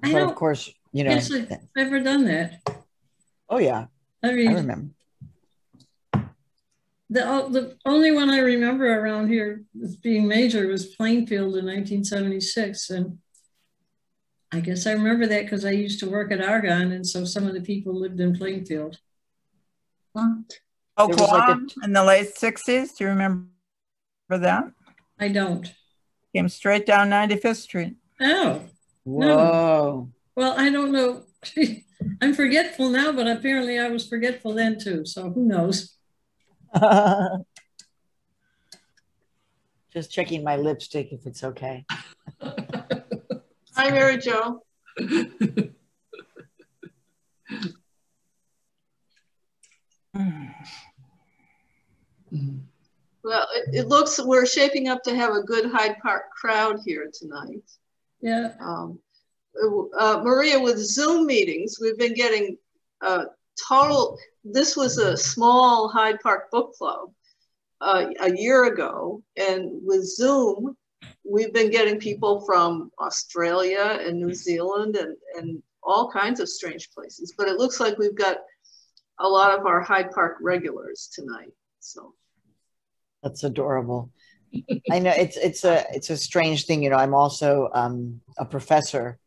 I But of don't course, you know. guess I've ever done that. Oh yeah, I I mean, remember. the only one I remember around here as being major was Plainfield in 1976. And I guess I remember that because I used to work at Argonne. And so some of the people lived in Plainfield. There was like Oklahoma in the late 60s. Do you remember that? I don't. Came straight down 95th Street. Oh, Whoa. no. Well, I don't know. I'm forgetful now, but apparently I was forgetful then too. So who knows? Just checking my lipstick if it's okay. Hi, Mary Jo. Well, it looks we're shaping up to have a good Hyde Park crowd here tonight. Yeah. Maria, with Zoom meetings, we've been getting total. This was a small Hyde Park book club a year ago, and with Zoom, we've been getting people from Australia and New Zealand and all kinds of strange places. But it looks like we've got a lot of our Hyde Park regulars tonight. So that's adorable. I know it's a strange thing. You know, I'm also a professor,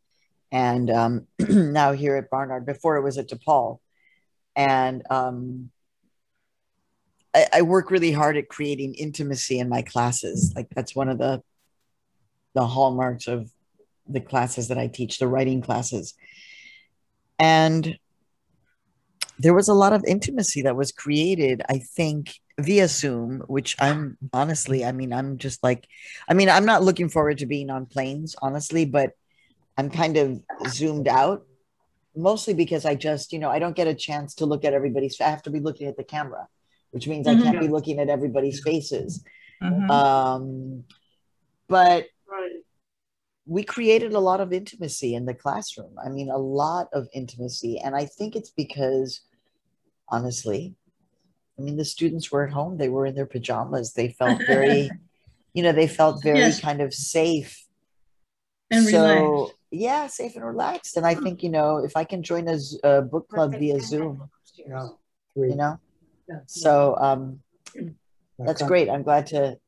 and now here at Barnard. Before it was at DePaul, and I work really hard at creating intimacy in my classes. Like that's one of the hallmarks of the classes that I teach, the writing classes. And there was a lot of intimacy that was created, I think, via Zoom, which I'm honestly, I'm just like, I'm not looking forward to being on planes, honestly, but I'm kind of zoomed out, mostly because I just, I don't get a chance to look at everybody's, I have to be looking at the camera, which means I can't be looking at everybody's faces. But we created a lot of intimacy in the classroom. I mean, a lot of intimacy. And I think it's because, honestly, the students were at home. They were in their pajamas. They felt very, they felt very kind of safe. And relaxed. Yeah, safe and relaxed. And I think, if I can join a book club via Zoom, so that's great. I'm glad to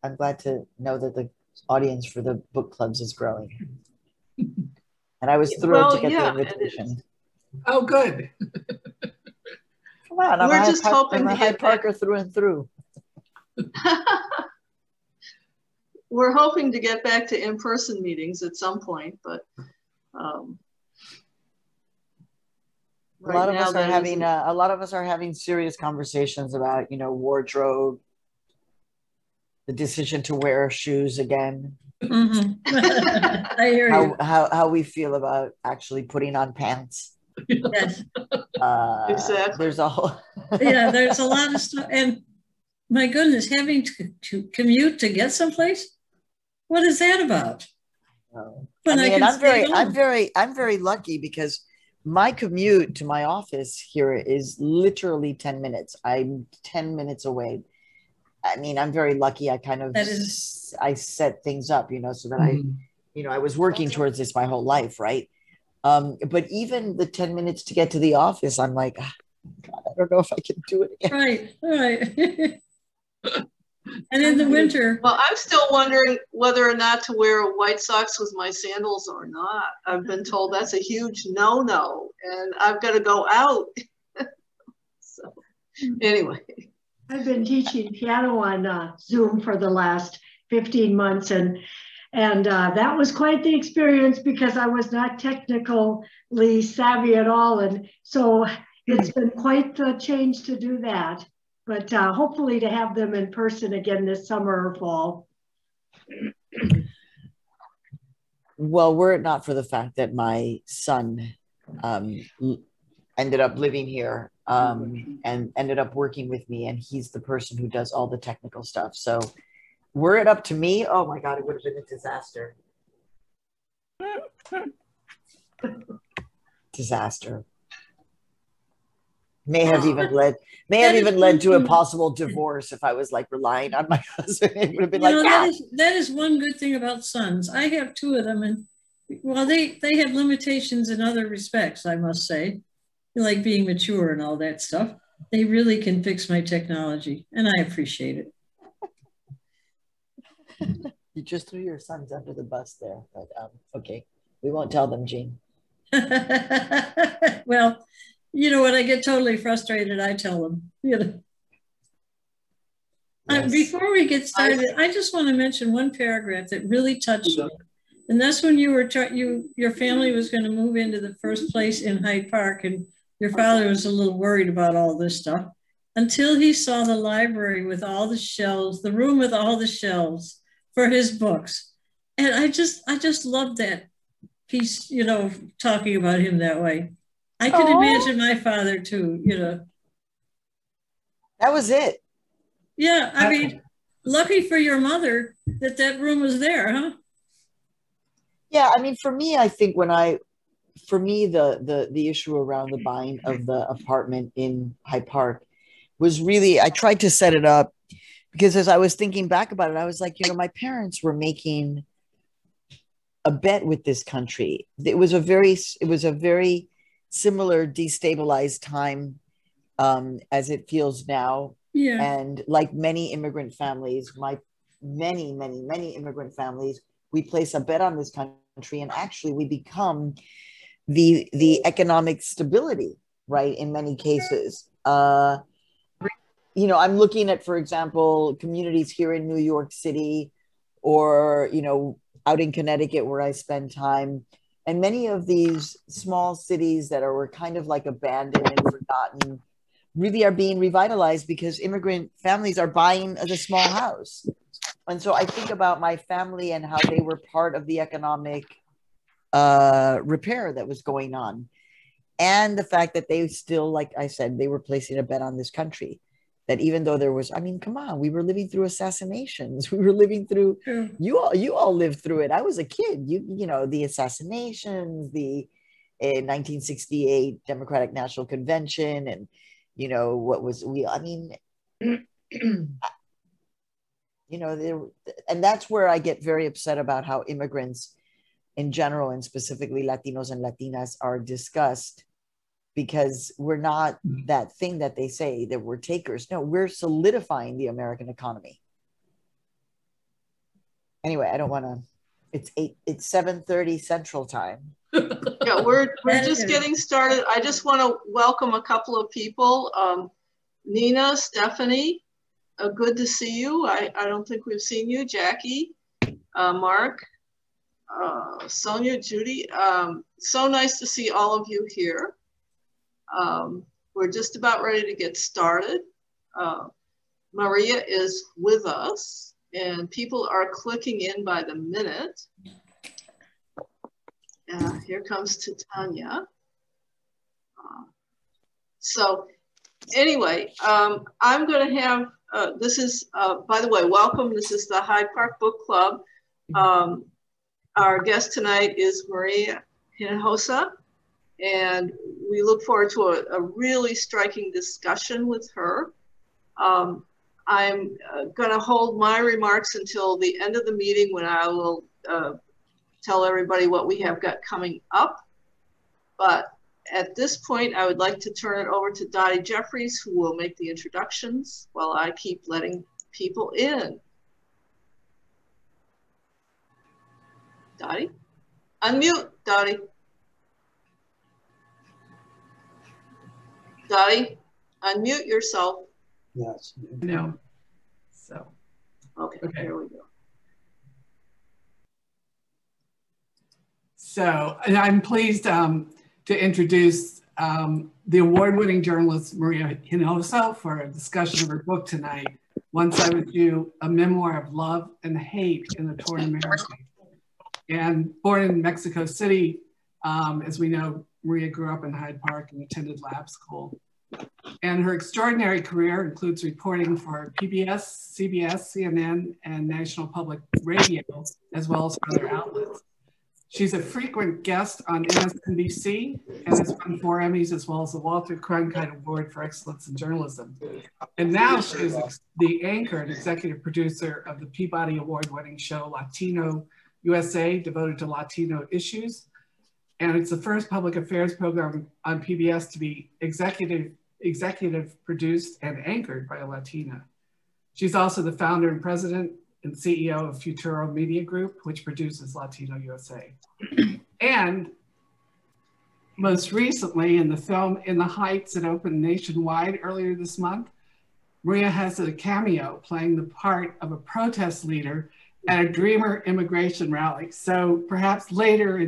know that the audience for the book clubs is growing. And I was thrilled to get the invitation. Oh, good. Come on, we're just hoping to Hyde Parker through and through. We're hoping to get back to in-person meetings at some point, but a lot of us are having serious conversations about, wardrobe, the decision to wear shoes again. I hear you. How we feel about actually putting on pants. Yes. Exactly. There's a whole there's a lot of stuff. And my goodness, having to commute to get someplace, what is that about? I'm very lucky because my commute to my office here is literally 10 minutes. I'm 10 minutes away. I'm very lucky. I kind of, I set things up, so that I was working towards this my whole life. Right. But even the 10 minutes to get to the office, I'm like, God, I don't know if I can do it again. Right. And in the winter. Well, I'm still wondering whether or not to wear white socks with my sandals or not. I've been told that's a huge no-no, and I've got to go out. So anyway. I've been teaching piano on Zoom for the last 15 months, and that was quite the experience because I was not technically savvy at all. And so it's been quite the change to do that. But hopefully to have them in person again this summer or fall. Well, were it not for the fact that my son ended up living here and ended up working with me, and he's the person who does all the technical stuff. So were it up to me, oh my God, it would have been a disaster. Disaster. May have even led to a possible divorce if I was like relying on my husband. It would have been that is one good thing about sons. I have two of them, and well, they have limitations in other respects, I must say, like being mature and all that stuff. They really can fix my technology, and I appreciate it. You just threw your sons under the bus there, but okay, we won't tell them, Jean. Well, you know, when I get totally frustrated, I tell them, you know. Yes. Before we get started, I just want to mention one paragraph that really touched me. And that's when you were, your family was going to move into the first place in Hyde Park, and your father was a little worried about all this stuff until he saw the library with all the shelves, the room with all the shelves for his books. And I just loved that piece, you know, talking about him that way. I can imagine my father too, you know. That was it. Yeah, I mean, lucky for your mother that that room was there, huh? Yeah, I mean, for me, I think for me, the issue around the buying of the apartment in Hyde Park was really, I tried to set it up because as I was thinking back about it, I was like, you know, my parents were making a bet with this country. It was a very similar destabilized time as it feels now. Yeah. And like many immigrant families, many immigrant families, we place a bet on this country, and actually we become the economic stability, right? In many cases, you know, I'm looking at, for example, communities here in New York City, or you know, out in Connecticut where I spend time, and many of these small cities that were kind of like abandoned and forgotten really are being revitalized because immigrant families are buying the small house. And so I think about my family and how they were part of the economic repair that was going on. And the fact that they still, like I said, they were placing a bet on this country. That even though there was, I mean, come on, we were living through assassinations. We were living through, you all lived through it. I was a kid, you know, the assassinations, the 1968 Democratic National Convention, and, you know, what was, I mean, you know, and that's where I get very upset about how immigrants in general, and specifically Latinos and Latinas, are discussed, because we're not that thing that they say that we're takers. No, we're solidifying the American economy. Anyway, I don't want to, it's 7:30 Central Time. Yeah, we're just getting started. I just want to welcome a couple of people. Nina, Stephanie, good to see you. I don't think we've seen you. Jackie, Mark, Sonia, Judy. So nice to see all of you here. We're just about ready to get started. Maria is with us, and people are clicking in by the minute. Here comes Titania. So anyway, I'm going to have, this is, by the way, welcome. This is the Hyde Park Book Club. Our guest tonight is Maria Hinojosa, and we look forward to a really striking discussion with her. I'm going to hold my remarks until the end of the meeting, when I will tell everybody what we have got coming up. But at this point, I would like to turn it over to Dottie Jeffries, who will make the introductions while I keep letting people in. Dottie? Unmute, Dottie. Dottie, unmute yourself. Yes. No. So. Okay, here we go. So, and I'm pleased to introduce the award-winning journalist Maria Hinojosa for a discussion of her book tonight, Once I Was You, a Memoir of Love and Hate in the Torn America. And born in Mexico City, as we know, Maria grew up in Hyde Park and attended lab school. And her extraordinary career includes reporting for PBS, CBS, CNN, and National Public Radio, as well as other outlets. She's a frequent guest on MSNBC and has won 4 Emmys, as well as the Walter Cronkite Award for Excellence in Journalism. And now she is the anchor and executive producer of the Peabody Award-winning show Latino USA devoted to Latino issues. And it's the first public affairs program on PBS to be executive produced and anchored by a Latina. She's also the founder and president and CEO of Futuro Media Group, which produces Latino USA. And most recently, in the film In the Heights that opened nationwide earlier this month, Maria has a cameo playing the part of a protest leader at a Dreamer immigration rally. So perhaps later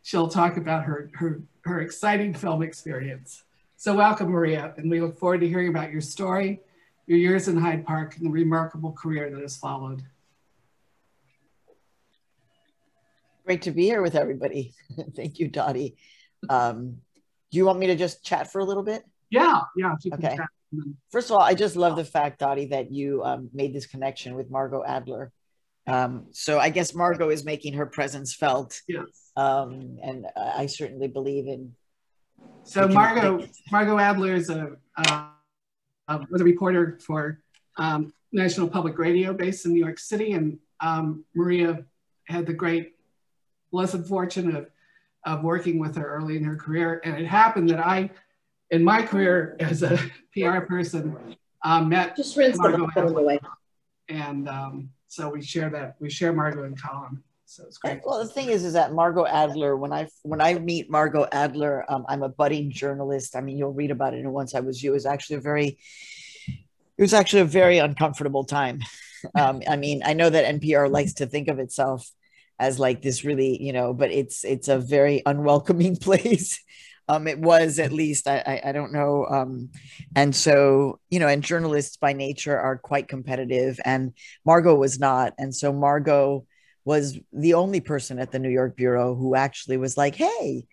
she'll talk about her exciting film experience. So welcome, Maria, and we look forward to hearing about your story, your years in Hyde Park, and the remarkable career that has followed. Great to be here with everybody. Thank you, Dottie. Do you want me to just chat for a little bit? Yeah, if you can okay. Chat. First of all, I just love the fact, Dottie, that you made this connection with Margot Adler. So I guess Margot is making her presence felt. Yes. And I certainly believe in. So Margot Adler is was a reporter for National Public Radio based in New York City, and Maria had the great blessed fortune of working with her early in her career. And it happened that I, in my career as a PR person, met Just rinse Margot them away. And so we share Margot in common. So it's great. Well, the thing is that Margot Adler, when I meet Margot Adler, I'm a budding journalist. I mean, you'll read about it in Once I Was You. It was actually a very uncomfortable time. I mean, I know that NPR likes to think of itself as like this really, but it's a very unwelcoming place. It was, at least, I don't know. And so, and journalists by nature are quite competitive, and Margot was not. And so Margot was the only person at the New York Bureau who actually was like, hey,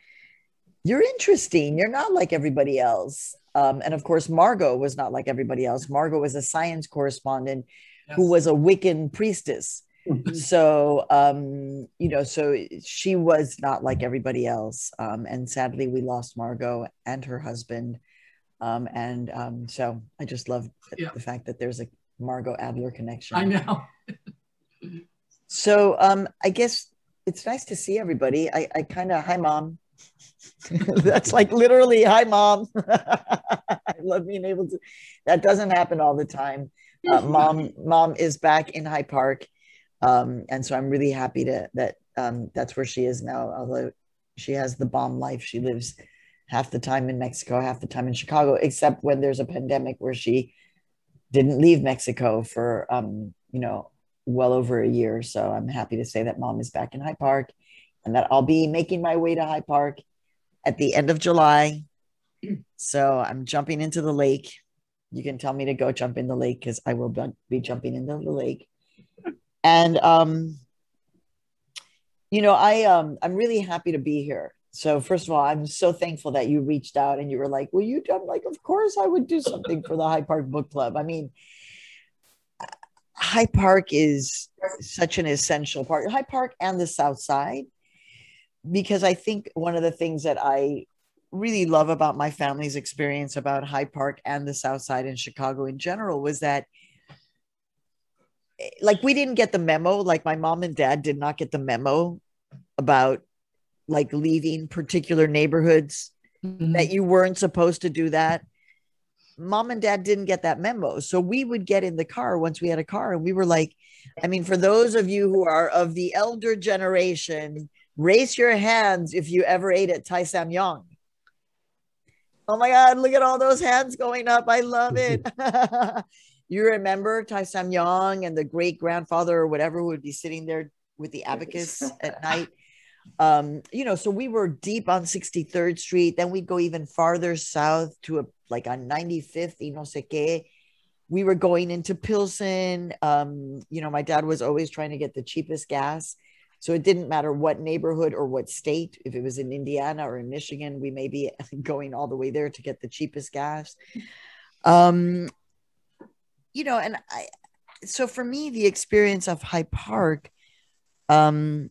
you're interesting. You're not like everybody else. And of course, Margot was not like everybody else. Margot was a science correspondent who was a Wiccan priestess. So, so she was not like everybody else. And sadly, we lost Margot and her husband. So I just love the fact that there's a Margot Adler connection. I know. So I guess it's nice to see everybody. I kind of, hi, Mom. That's like literally, hi, Mom. I love being able to, that doesn't happen all the time. Mom is back in Hyde Park. And so I'm really happy that that's where she is now, although she has the bomb life. She lives half the time in Mexico, half the time in Chicago, except when there's a pandemic where she didn't leave Mexico for, well over a year. So I'm happy to say that Mom is back in Hyde Park, and that I'll be making my way to Hyde Park at the end of July. So I'm jumping into the lake. You can tell me to go jump in the lake, because I will be jumping into the lake. And, I'm really happy to be here. So first of all, I'm so thankful that you reached out and you were like, will you? I'm like, of course I would do something for the Hyde Park Book Club. I mean, Hyde Park is such an essential part, Hyde Park and the South Side, because I think one of the things that I really love about my family's experience about Hyde Park and the South Side in Chicago in general was that, like, we didn't get the memo. Like, my mom and dad did not get the memo about like leaving particular neighborhoods, that you weren't supposed to do that. Mom and dad didn't get that memo. So we would get in the car once we had a car, and we were like, I mean, for those of you who are of the elder generation, raise your hands if you ever ate at Tai Samyang. Oh my God, look at all those hands going up. I love it. You remember Tai Samyang and the great grandfather or whatever who would be sitting there with the abacus at night. So we were deep on 63rd Street. Then we'd go even farther south to like on 95th, y no sé qué. We were going into Pilsen. My dad was always trying to get the cheapest gas. So it didn't matter what neighborhood or what state. If it was in Indiana or in Michigan, we may be going all the way there to get the cheapest gas. So for me, the experience of Hyde Park and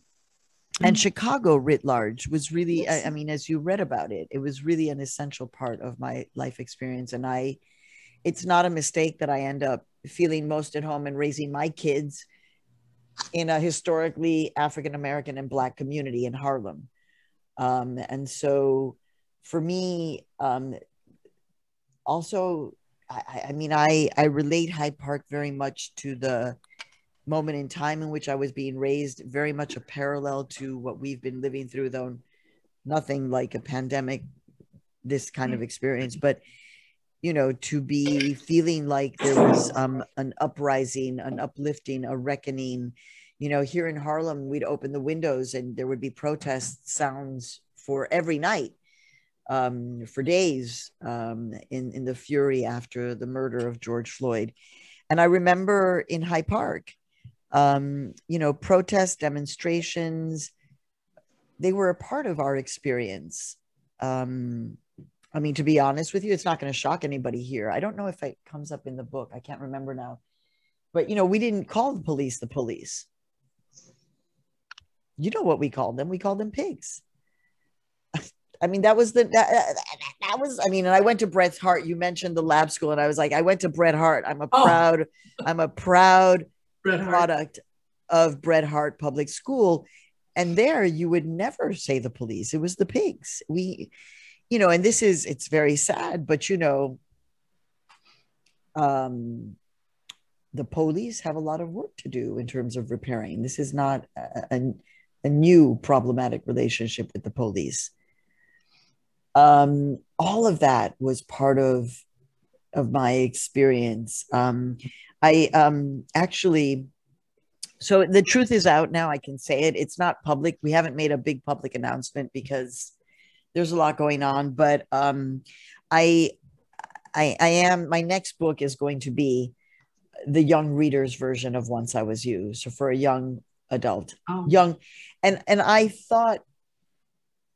Chicago writ large was really, I mean, as you read about it, it was really an essential part of my life experience. And it's not a mistake that I end up feeling most at home and raising my kids in a historically African-American and Black community in Harlem. And so for me, also, I mean, I relate Hyde Park very much to the moment in time in which I was being raised, very much a parallel to what we've been living through, though nothing like a pandemic, this kind of experience, but you know, to be feeling like there was an uprising, an uplifting, a reckoning. You know, here in Harlem, we'd open the windows and there would be protest sounds for every night, for days, in the fury after the murder of George Floyd. And I remember in Hyde Park, you know, protests, demonstrations, they were a part of our experience. I mean, to be honest with you, it's not going to shock anybody here. I don't know if it comes up in the book. I can't remember now. But, you know, we didn't call the police the police. You know what we called them? We called them pigs. I mean, that was, I mean, and I went to Bret Harte. You mentioned the lab school, and I was like, I went to Bret Harte. I'm a proud product of Bret Harte Public School. And there you would never say the police. It was the pigs. You know, and this is, it's very sad, but you know, the police have a lot of work to do in terms of repairing. This is not a new problematic relationship with the police. All of that was part of my experience. I actually, so the truth is out now. I can say it. It's not public. We haven't made a big public announcement because there's a lot going on, but I am, my next book is going to be the young reader's version of Once I Was You. So for a young adult, young, and I thought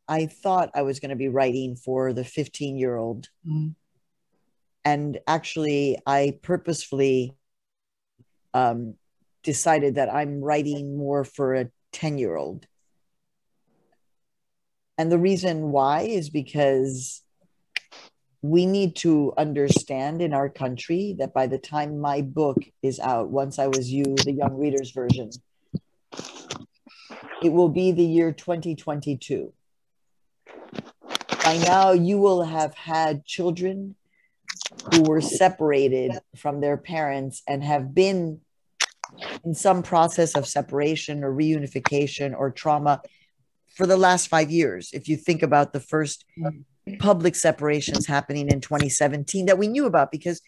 I was going to be writing for the 15-year-old. And actually I purposefully decided that I'm writing more for a 10-year-old. And the reason why is because we need to understand in our country that by the time my book is out, Once I Was You, the young reader's version, it will be the year 2022. By now, you will have had children who were separated from their parents and have been in some process of separation or reunification or trauma for the last 5 years. If you think about the first public separations happening in 2017 that we knew about, because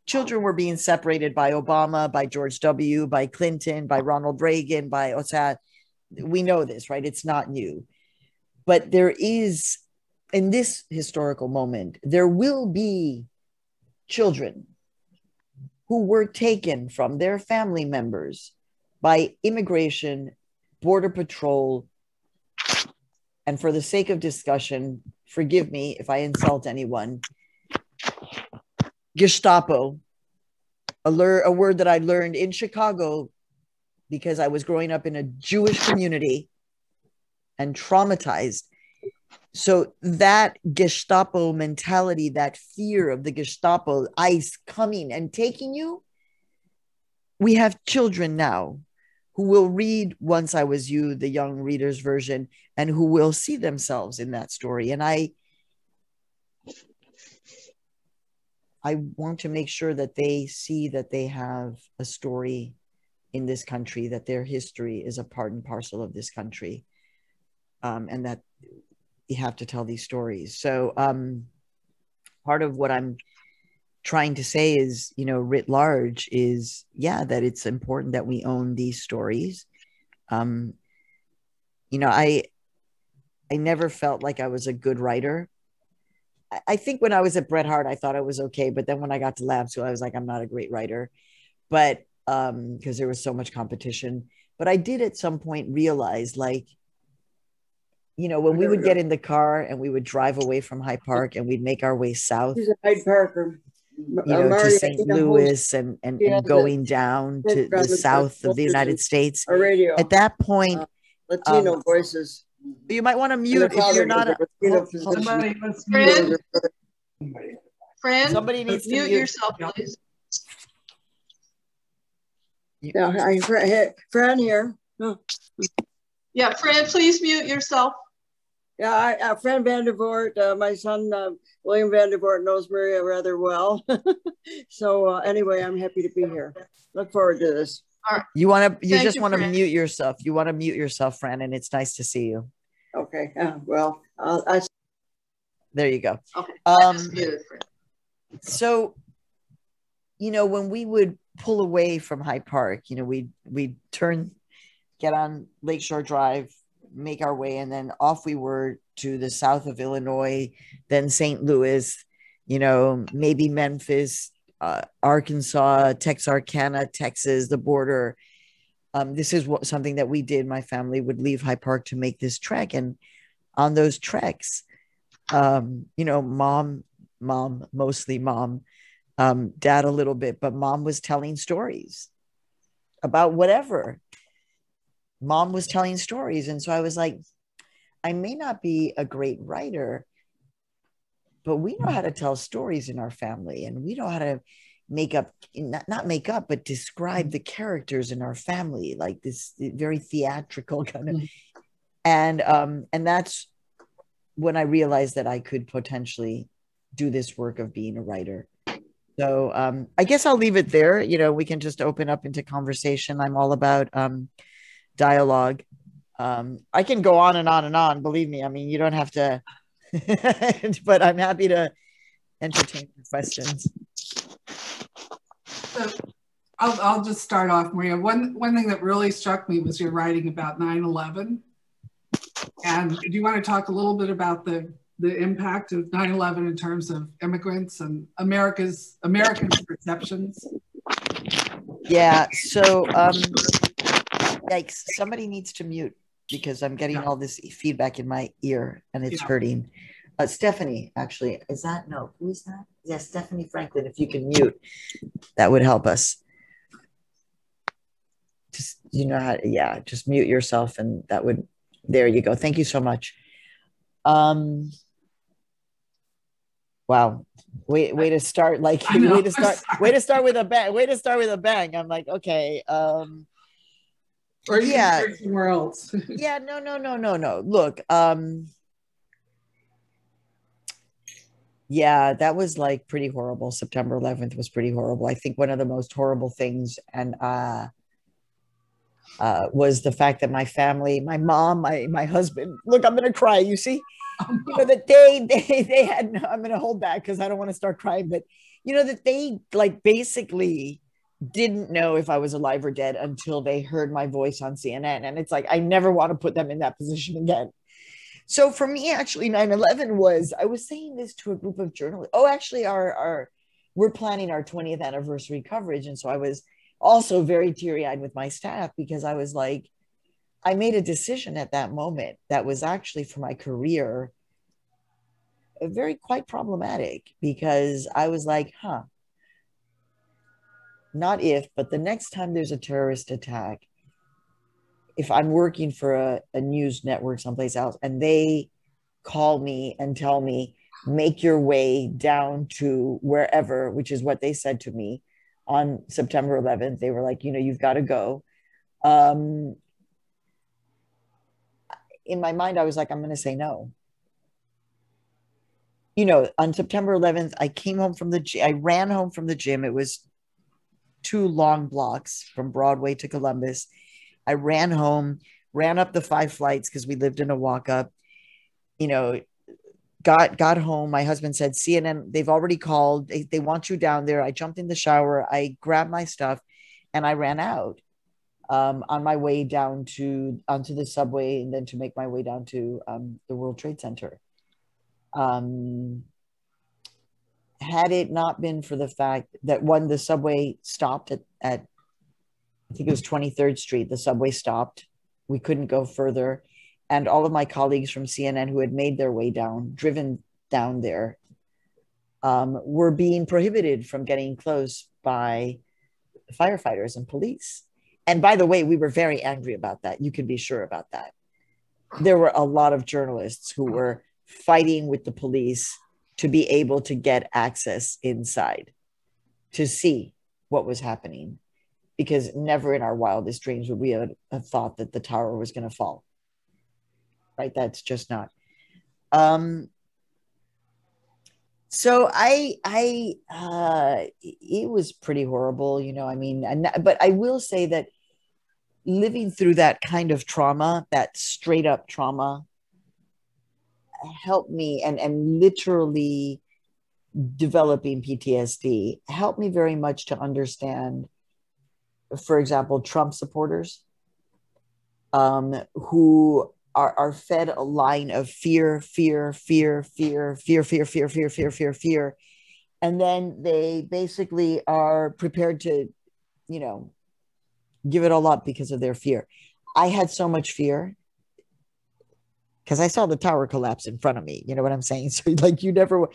children were being separated by Obama, by George W., by Clinton, by Ronald Reagan, by Osad. We know this, right? It's not new. But there is, in this historical moment, there will be children who were taken from their family members by immigration, border patrol, and for the sake of discussion, forgive me if I insult anyone, Gestapo, a word that I learned in Chicago because I was growing up in a Jewish community and traumatized. So that Gestapo mentality, that fear of the Gestapo, ICE coming and taking you, we have children now who will read Once I Was You, the young reader's version, and who will see themselves in that story. And I want to make sure that they see that they have a story in this country, that their history is a part and parcel of this country, and that you have to tell these stories. So part of what I'm trying to say is, you know, writ large is, yeah, that it's important that we own these stories. You know, I never felt like I was a good writer. I think when I was at Bret Harte, I thought I was okay. But then when I got to lab school, I was like, I'm not a great writer. But because there was so much competition. But I did at some point realize, like, you know, when we would get in the car and we would drive away from Hyde Park and we'd make our way south, Hyde Parker, you know, to St. Louis and going down to the south of the United States. At that point, Latino voices. You might want to mute if you're not. Fran, somebody needs to mute yourself, please. Yeah, Fran here. Oh. Yeah, Fran, please mute yourself. Yeah, Fran Vandervoort, my son, William Vandervoort, knows Maria rather well. So anyway, I'm happy to be here. Look forward to this. All right. You Thank just you, want to Fran. mute yourself. You want to mute yourself, Fran, and it's nice to see you. Okay, well, there you go. Okay, I just muted Fran. So, when we would pull away from Hyde Park, we'd get on Lakeshore Drive, make our way, and then off we were to the south of Illinois, then St. Louis, maybe Memphis, Arkansas, Texarkana, Texas, the border. This is something that we did. My family would leave Hyde Park to make this trek. And on those treks, mom, mostly mom, dad a little bit, but mom was telling stories about whatever. Mom was telling stories. And so I was like, I may not be a great writer, but we know how to tell stories in our family, and we know how to not make up, but describe the characters in our family, like this very theatrical kind of. And that's when I realized that I could potentially do this work of being a writer. So I guess I'll leave it there. We can just open up into conversation. I'm all about dialogue. I can go on and on and on. Believe me. I mean, you don't have to, but I'm happy to entertain questions. So I'll just start off, Maria. One thing that really struck me was your writing about 9/11. And do you want to talk a little bit about the impact of 9/11 in terms of immigrants and Americans' perceptions? Yeah. So, yikes! Somebody needs to mute because I'm getting all this feedback in my ear and it's hurting. Stephanie, actually, is that no? Who is that? Yeah, Stephanie Franklin. If you can mute, that would help us. Just just mute yourself, and that would. There you go. Thank you so much. Wow. Way to start way to start with a bang. I'm like, okay. Or you can start somewhere else. Yeah, no. Look, yeah, that was like pretty horrible. September 11th was pretty horrible. I think one of the most horrible things was the fact that my family, my mom, my husband, look, I'm going to cry. You see, that they had, I'm going to hold back because I don't want to start crying, but that they basically didn't know if I was alive or dead until they heard my voice on CNN. And it's like, I never want to put them in that position again. So for me, actually, 9/11 was, I was saying this to a group of journalists. Oh, actually, we're planning our 20th anniversary coverage. And so I was also very teary-eyed with my staff because I was like, I made a decision at that moment that was actually for my career quite problematic, because I was like, not if, but the next time there's a terrorist attack, if I'm working for a news network someplace else and they call me and tell me, make your way down to wherever, which is what they said to me on September 11th. They were like, you've got to go. In my mind, I was like, I'm going to say no. On September 11th, I came home from I ran home from the gym. It was 2 long blocks from Broadway to Columbus. I ran home, ran up the 5 flights because we lived in a walk-up, got home. My husband said, CNN, they've already called. They want you down there. I jumped in the shower. I grabbed my stuff and I ran out on my way down onto the subway, and then to make my way down to the World Trade Center. Had it not been for the fact that the subway stopped at I think it was 23rd Street, the subway stopped. We couldn't go further. And all of my colleagues from CNN who had made their way driven down there, were being prohibited from getting close by firefighters and police. And by the way, we were very angry about that. You can be sure about that. There were a lot of journalists who were fighting with the police to be able to get access inside to see what was happening. because never in our wildest dreams would we have thought that the tower was going to fall. Right? That's just not. So it was pretty horrible, you know. I mean, but I will say that living through that kind of trauma, that straight up trauma, helped me, and literally developing PTSD helped me very much to understand, for example, Trump supporters, who are fed a line of fear, fear, fear, fear, fear, fear, fear, fear, fear, fear, fear. And then they basically are prepared to, you know, give it all up because of their fear. I had so much fear because I saw the tower collapse in front of me. You know what I'm saying? So like you never,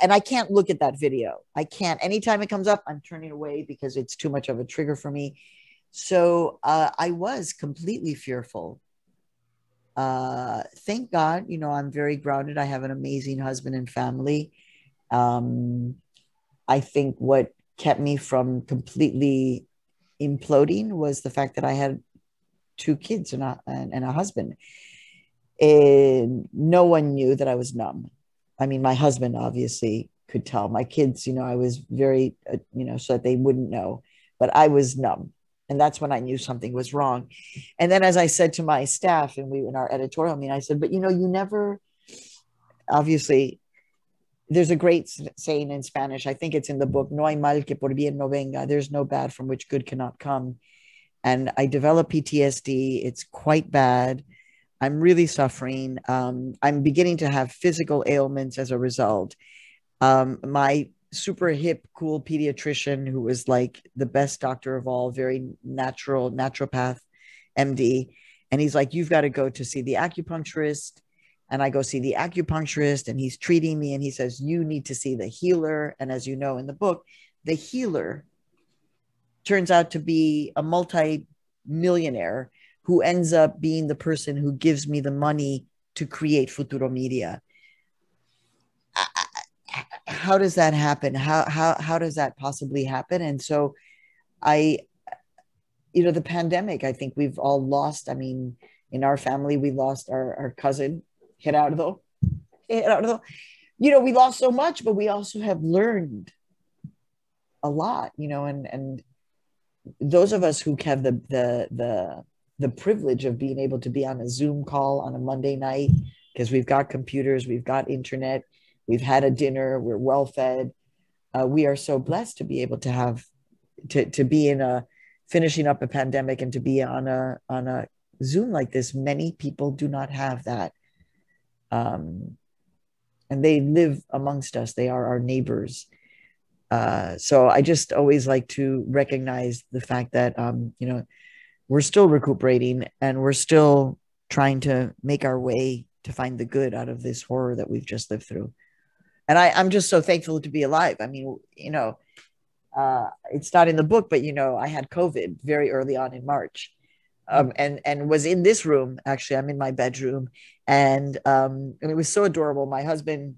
and I can't look at that video. I can't. Anytime it comes up, I'm turning away because it's too much of a trigger for me. So I was completely fearful. Thank God, you know, I'm very grounded. I have an amazing husband and family. I think what kept me from completely imploding was the fact that I had 2 kids and a husband. And no one knew that I was numb. I mean, my husband obviously could tell. My kids, you know, I was very, you know, so that they wouldn't know, but I was numb. And that's when I knew something was wrong. And then, as I said to my staff, and we in our editorial meeting, I said, but you know, you never, obviously, there's a great saying in Spanish. I think it's in the book, no hay mal que por bien no venga. There's no bad from which good cannot come. And I developed PTSD. It's quite bad. I'm really suffering. I'm beginning to have physical ailments as a result. My super hip, cool pediatrician, who was like the best doctor of all, very naturopath, MD. And he's like, you've got to go to see the acupuncturist. And I go see the acupuncturist, and he's treating me. And he says, you need to see the healer. And as you know in the book, the healer turns out to be a multi-millionaire who ends up being the person who gives me the money to create Futuro Media. How does that happen? How does that possibly happen? And so you know, the pandemic, I think we've all lost. I mean, in our family, we lost our cousin, Gerardo. You know, we lost so much, but we also have learned a lot, you know, and those of us who have the privilege of being able to be on a Zoom call on a Monday night, because we've got computers, we've got internet, we've had a dinner, we're well fed. We are so blessed to be able to have to be in a finishing up a pandemic and to be on a Zoom like this. Many people do not have that, and they live amongst us. They are our neighbors. So I just always like to recognize the fact that you know, we're still recuperating and we're still trying to make our way to find the good out of this horror that we've just lived through. And I'm just so thankful to be alive. I mean, you know, it's not in the book, but, you know, I had COVID very early on in March, and was in this room. Actually, I'm in my bedroom, and it was so adorable. My husband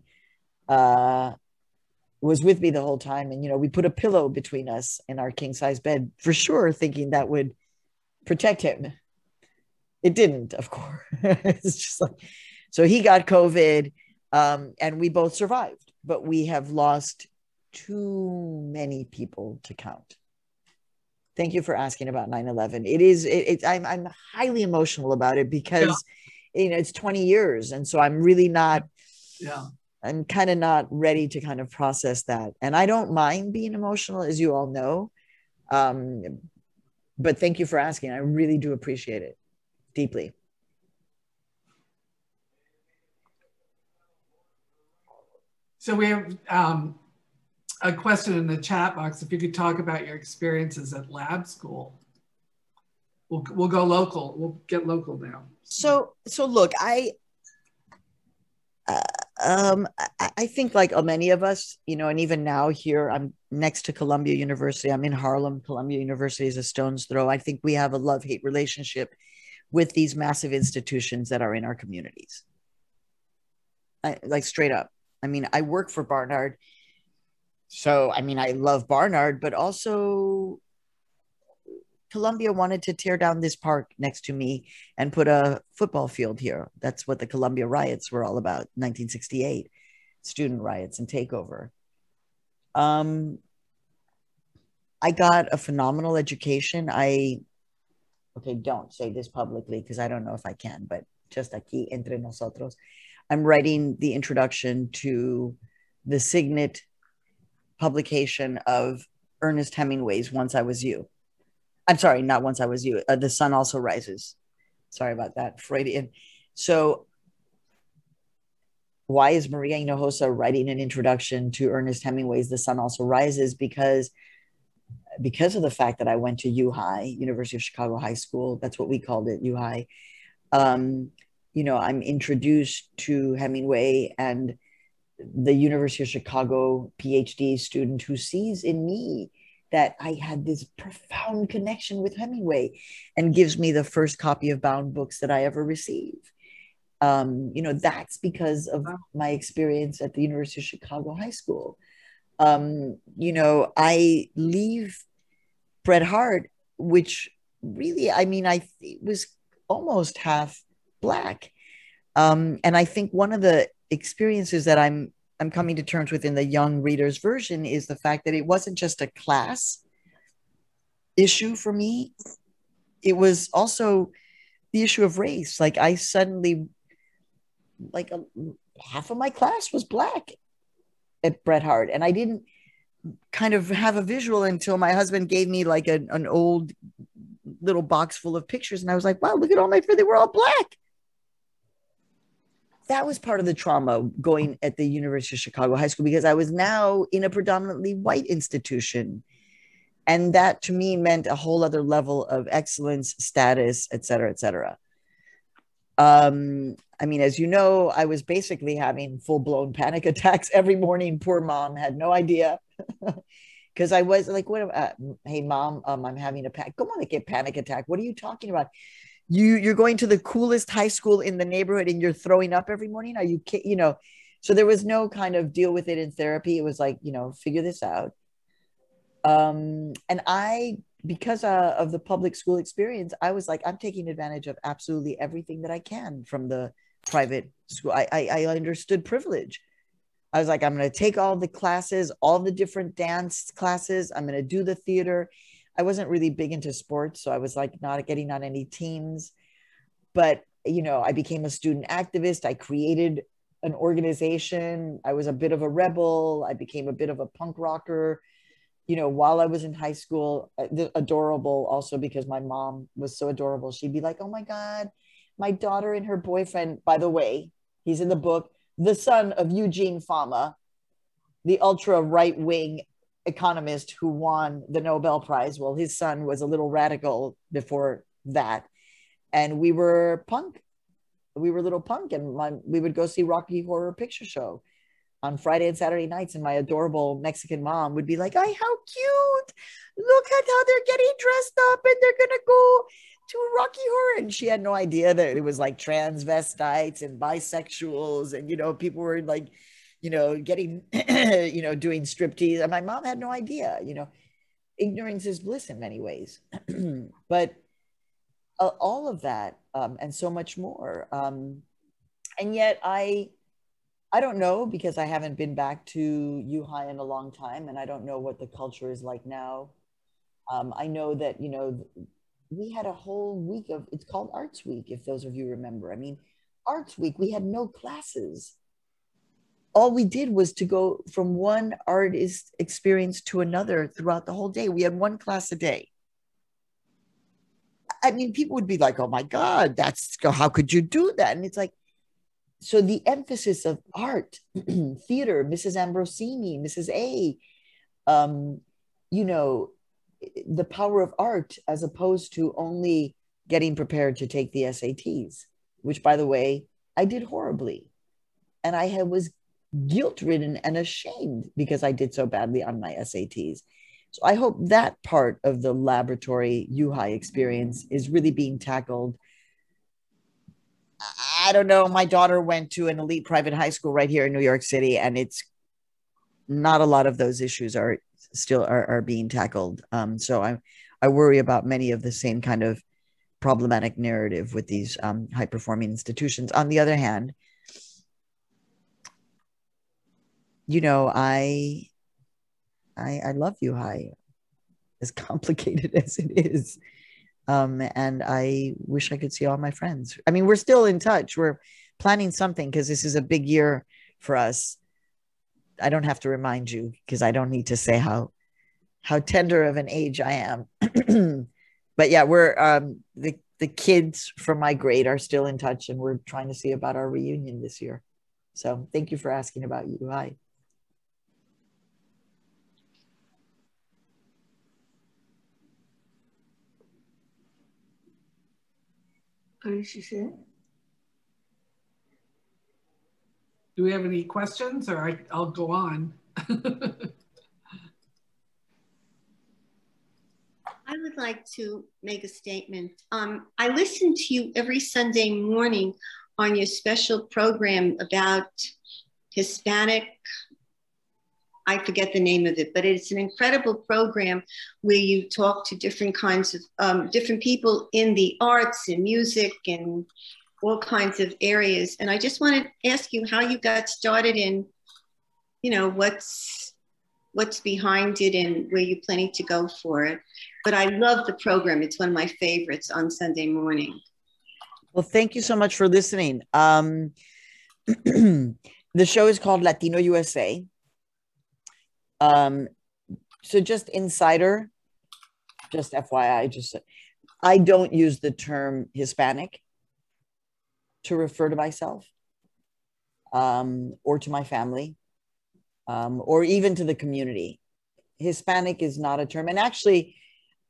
was with me the whole time. And, you know, we put a pillow between us in our king size bed for sure, thinking that would protect him. It didn't, of course. It's just like, so he got COVID, and we both survived, but we have lost too many people to count. Thank you for asking about 9/11. I'm highly emotional about it because, you know, it's 20 years. And so I'm really not, I'm kind of not ready to kind of process that. And I don't mind being emotional, as you all know. But thank you for asking. I really do appreciate it deeply. So we have a question in the chat box. If you could talk about your experiences at lab school. We'll go local. We'll get local now. So look, I think like many of us, you know, and even now here, I'm next to Columbia University. I'm in Harlem. Columbia University is a stone's throw. I think we have a love-hate relationship with these massive institutions that are in our communities. Like straight up. I mean, I work for Barnard. So, I mean, I love Barnard, but also Columbia wanted to tear down this park next to me and put a football field here. That's what the Columbia riots were all about, 1968, student riots and takeover. I got a phenomenal education. Okay, don't say this publicly because I don't know if I can, but just aquí entre nosotros, I'm writing the introduction to the signet publication of Ernest Hemingway's Once I Was You. I'm sorry, not Once I Was You. The Sun Also Rises. Sorry about that, Freudian. So why is Maria Hinojosa writing an introduction to Ernest Hemingway's The Sun Also Rises? Because of the fact that I went to UHigh, University of Chicago High School. That's what we called it, UHigh. I'm introduced to Hemingway, and the University of Chicago PhD student who sees in me that I had this profound connection with Hemingway and gives me the first copy of bound books that I ever receive. That's because of my experience at the University of Chicago High School. I leave Bret Harte, which really, I was almost half Black. And I think one of the experiences that I'm coming to terms with in the young reader's version is the fact that it wasn't just a class issue for me. It was also the issue of race. Like I suddenly, half of my class was Black at Bret Harte. And I didn't kind of have a visual until my husband gave me like an old little box full of pictures. And I was like, wow, look at all my friends. They were all Black. That was part of the trauma going at the University of Chicago High School, because I was now in a predominantly white institution. And that to me meant a whole other level of excellence, status, et cetera, et cetera. As you know, I was basically having full-blown panic attacks every morning. Poor mom had no idea. Because I was like, hey, mom, I'm having a panic. Come on, I get panic attack. What are you talking about? You're going to the coolest high school in the neighborhood and you're throwing up every morning? Are you kidding? So there was no kind of deal with it in therapy. It was like, figure this out. And because of the public school experience, I was like, I'm taking advantage of absolutely everything that I can from the private school. I understood privilege. I was like, I'm going to take all the classes, all the different dance classes. I'm going to do the theater. I wasn't really big into sports, so I was like not getting on any teams. But, I became a student activist. I created an organization. I was a bit of a rebel. I became a bit of a punk rocker, while I was in high school. Adorable also because my mom was so adorable. She'd be like, oh my God, my daughter and her boyfriend, by the way, he's in the book, the son of Eugene Fama, the ultra right-wing economist who won the Nobel Prize. Well, his son was a little radical before that. And we were punk. We were little punk. And we would go see Rocky Horror Picture Show on Friday and Saturday nights. And my adorable Mexican mom would be like, how cute. Look at how they're getting dressed up and they're going to go to Rocky Horror. And she had no idea that it was like transvestites and bisexuals. And, people were like, getting, doing striptease. And my mom had no idea, ignorance is bliss in many ways. But all of that and so much more. And yet I don't know, because I haven't been back to UHigh in a long time. And I don't know what the culture is like now. I know that, we had a whole week it's called Arts Week, if those of you remember. Arts Week, we had no classes. All we did was to go from one artist experience to another throughout the whole day. We had one class a day. People would be like, oh my God, how could you do that? And it's like, so the emphasis of art, theater, Mrs. Ambrosini, Mrs. A, the power of art, as opposed to only getting prepared to take the SATs, which, by the way, I did horribly. And I was guilt-ridden and ashamed because I did so badly on my SATs. So I hope that part of the laboratory UHigh experience is really being tackled. I don't know. My daughter went to an elite private high school right here in New York City, and it's not a lot of those issues are still being tackled. So I I worry about many of the same kind of problematic narrative with these high performing institutions. On the other hand, you know, I love you, Hyde, as complicated as it is. And I wish I could see all my friends. I mean, we're still in touch. We're planning something because this is a big year for us. I don't have to remind you because I don't need to say how tender of an age I am. But yeah, we're the kids from my grade are still in touch, and we're trying to see about our reunion this year. So thank you for asking about you. Hi. What did she say? Do we have any questions, or I'll go on? I would like to make a statement. I listen to you every Sunday morning on your special program about Hispanic. I forget the name of it, but it's an incredible program where you talk to different kinds of different people in the arts and music and all kinds of areas. And I just want to ask you how you got started in, you know, what's behind it and where you're planning to go for it. But I love the program. It's one of my favorites on Sunday morning. Well, thank you so much for listening. The show is called Latino USA. So just insider, just FYI, I don't use the term Hispanic to refer to myself, or to my family, or even to the community. Hispanic is not a term. And actually,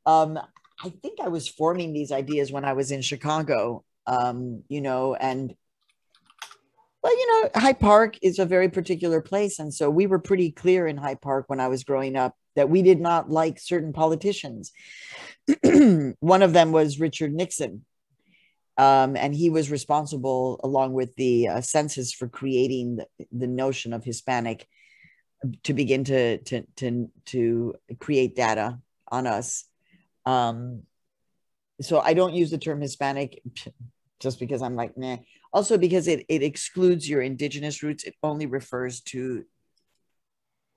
I think I was forming these ideas when I was in Chicago, you know, and well, you know, Hyde Park is a very particular place. And so we were pretty clear in Hyde Park when I was growing up that we did not like certain politicians. One of them was Richard Nixon. And he was responsible, along with the census, for creating the notion of Hispanic to begin to create data on us. So I don't use the term Hispanic just because I'm like, nah. Also because it excludes your indigenous roots. It only refers to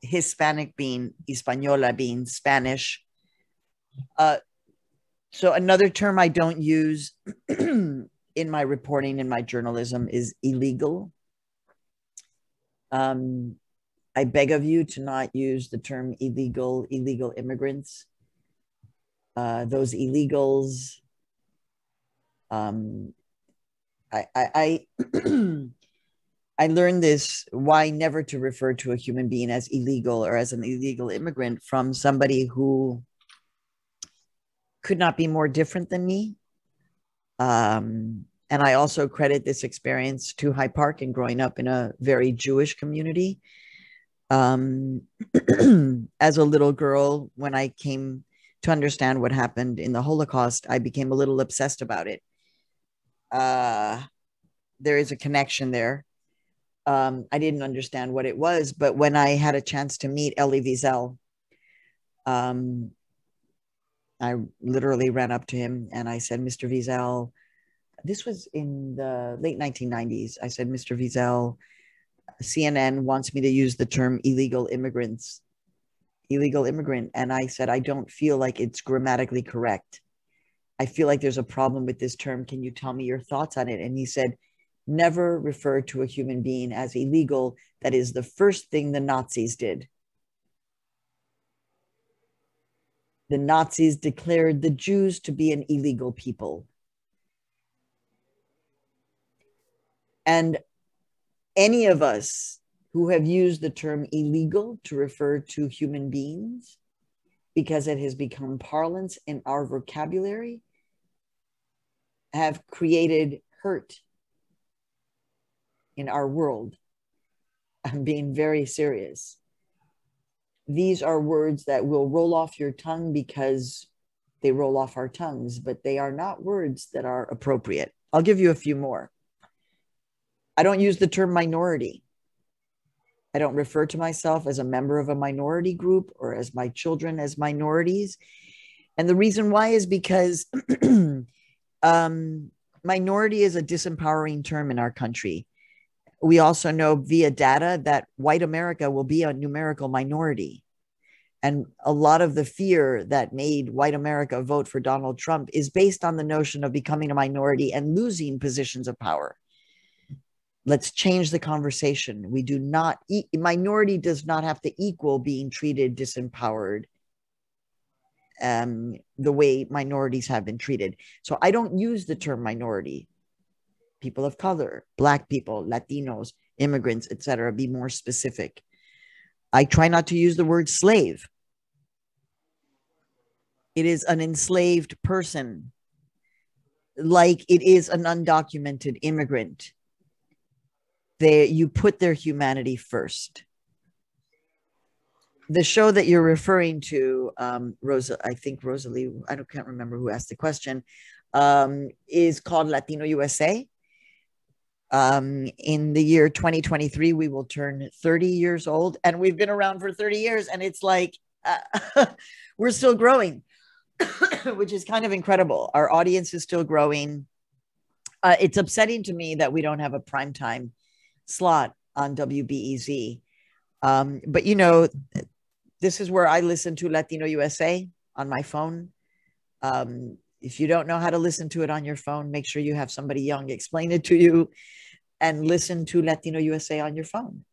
Hispanic being Hispaniola, being Spanish. So another term I don't use in my reporting, in my journalism, is illegal. I beg of you to not use the term illegal immigrants. Those illegals, I learned this, why never to refer to a human being as illegal or as an illegal immigrant, from somebody who could not be more different than me. And I also credit this experience to Hyde Park and growing up in a very Jewish community. As a little girl, when I came to understand what happened in the Holocaust, I became a little obsessed about it. There is a connection there. I didn't understand what it was, but when I had a chance to meet Elie Wiesel, I literally ran up to him and I said, Mr. Wiesel, this was in the late 1990s. I said, Mr. Wiesel, CNN wants me to use the term illegal immigrant. And I said, I don't feel like it's grammatically correct. I feel like there's a problem with this term. Can you tell me your thoughts on it? And he said, never refer to a human being as illegal. That is the first thing the Nazis did. The Nazis declared the Jews to be an illegal people. And any of us who have used the term illegal to refer to human beings because it has become parlance in our vocabulary have created hurt in our world. I'm being very serious. These are words that will roll off your tongue because they roll off our tongues, but they are not words that are appropriate. I'll give you a few more. I don't use the term minority. I don't refer to myself as a member of a minority group or as my children as minorities. And the reason why is because minority is a disempowering term in our country. We also know via data that white America will be a numerical minority. And a lot of the fear that made white America vote for Donald Trump is based on the notion of becoming a minority and losing positions of power. Let's change the conversation. We do not, minority does not have to equal being treated disempowered the way minorities have been treated. So I don't use the term minority. People of color, Black people, Latinos, immigrants, etc. Be more specific. I try not to use the word slave. It is an enslaved person, like it is an undocumented immigrant. You put their humanity first. The show that you're referring to, I think Rosalie, can't remember who asked the question, is called Latino USA. In the year 2023, we will turn 30 years old, and we've been around for 30 years, and it's like we're still growing, which is kind of incredible. Our audience is still growing. It's upsetting to me that we don't have a primetime slot on WBEZ. But you know, this is where I listen to Latino USA on my phone. If you don't know how to listen to it on your phone, make sure you have somebody young explain it to you and listen to Latino USA on your phone.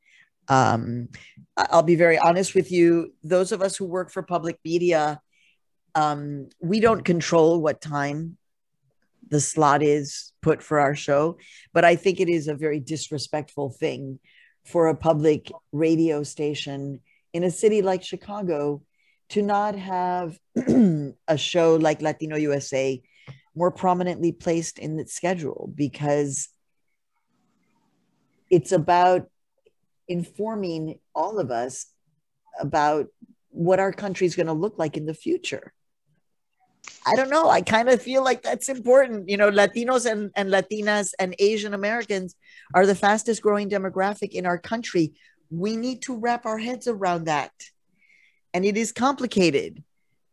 I'll be very honest with you. Those of us who work for public media, we don't control what time the slot is put for our show, but I think it is a very disrespectful thing for a public radio station in a city like Chicago to not have a show like Latino USA more prominently placed in its schedule, because it's about informing all of us about what our country is going to look like in the future. I don't know. I kind of feel like that's important. You know, Latinos and Latinas and Asian Americans are the fastest growing demographic in our country. We need to wrap our heads around that. And it is complicated.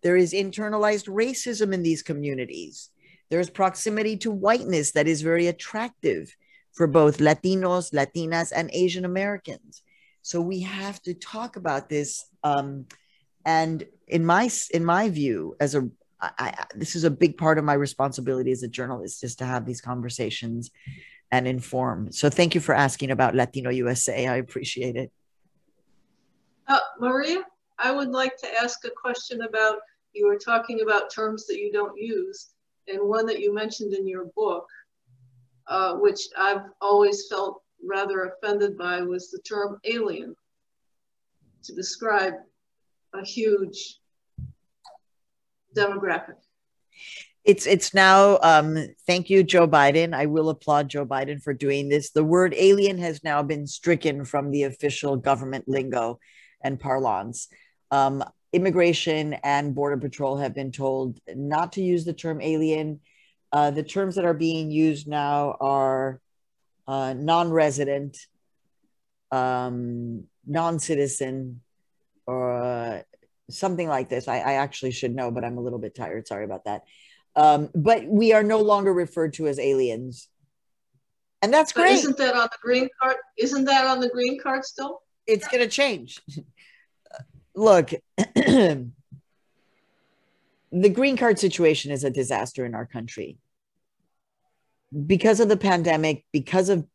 There is internalized racism in these communities. There's proximity to whiteness that is very attractive for both Latinos, Latinas, and Asian Americans. So we have to talk about this. And in my view, this is a big part of my responsibility as a journalist, is to have these conversations and inform. So thank you for asking about Latino USA. I appreciate it. Maria, I would like to ask a question about, you were talking about terms that you don't use, and one that you mentioned in your book, which I've always felt rather offended by, was the term alien, to describe a huge demographic. It's now, thank you, Joe Biden. I will applaud Joe Biden for doing this. The word alien has now been stricken from the official government lingo and parlance. Immigration and Border Patrol have been told not to use the term alien. The terms that are being used now are non-resident, non-citizen, or something like this. I actually should know, but I'm a little bit tired. Sorry about that. But we are no longer referred to as aliens. And that's great. Isn't that on the green card? Isn't that on the green card still? It's going to change. Look, the green card situation is a disaster in our country. Because of the pandemic, because of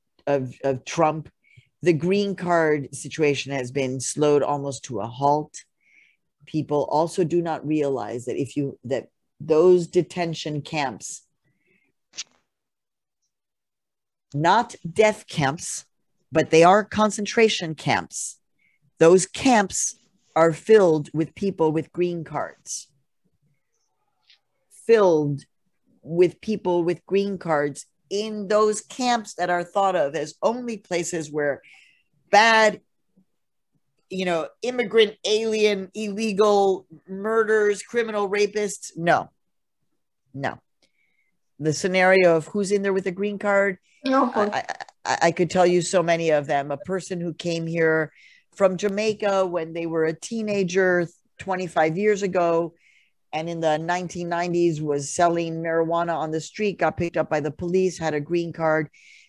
Trump, the green card situation has been slowed almost to a halt. People also do not realize that those detention camps, not death camps, but they are concentration camps. Those camps are filled with people with green cards. Filled with people with green cards in those camps that are thought of as only places where bad, immigrant, alien, illegal murders, criminal rapists. No. The scenario of who's in there with a green card, I could tell you so many of them. A person who came here from Jamaica when they were a teenager 25 years ago, and in the 1990s was selling marijuana on the street, got picked up by the police, had a green card.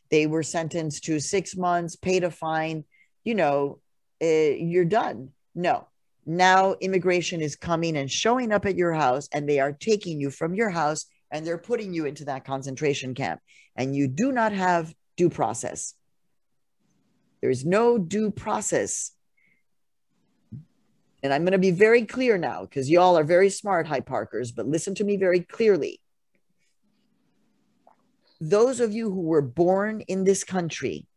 They were sentenced to 6 months, paid a fine, you know, you're done. No. Now immigration is coming and showing up at your house, and they are taking you from your house and they're putting you into that concentration camp. And you do not have due process. There is no due process. And I'm going to be very clear now, because y'all are very smart, Hyde Parkers, but listen to me very clearly. Those of you who were born in this country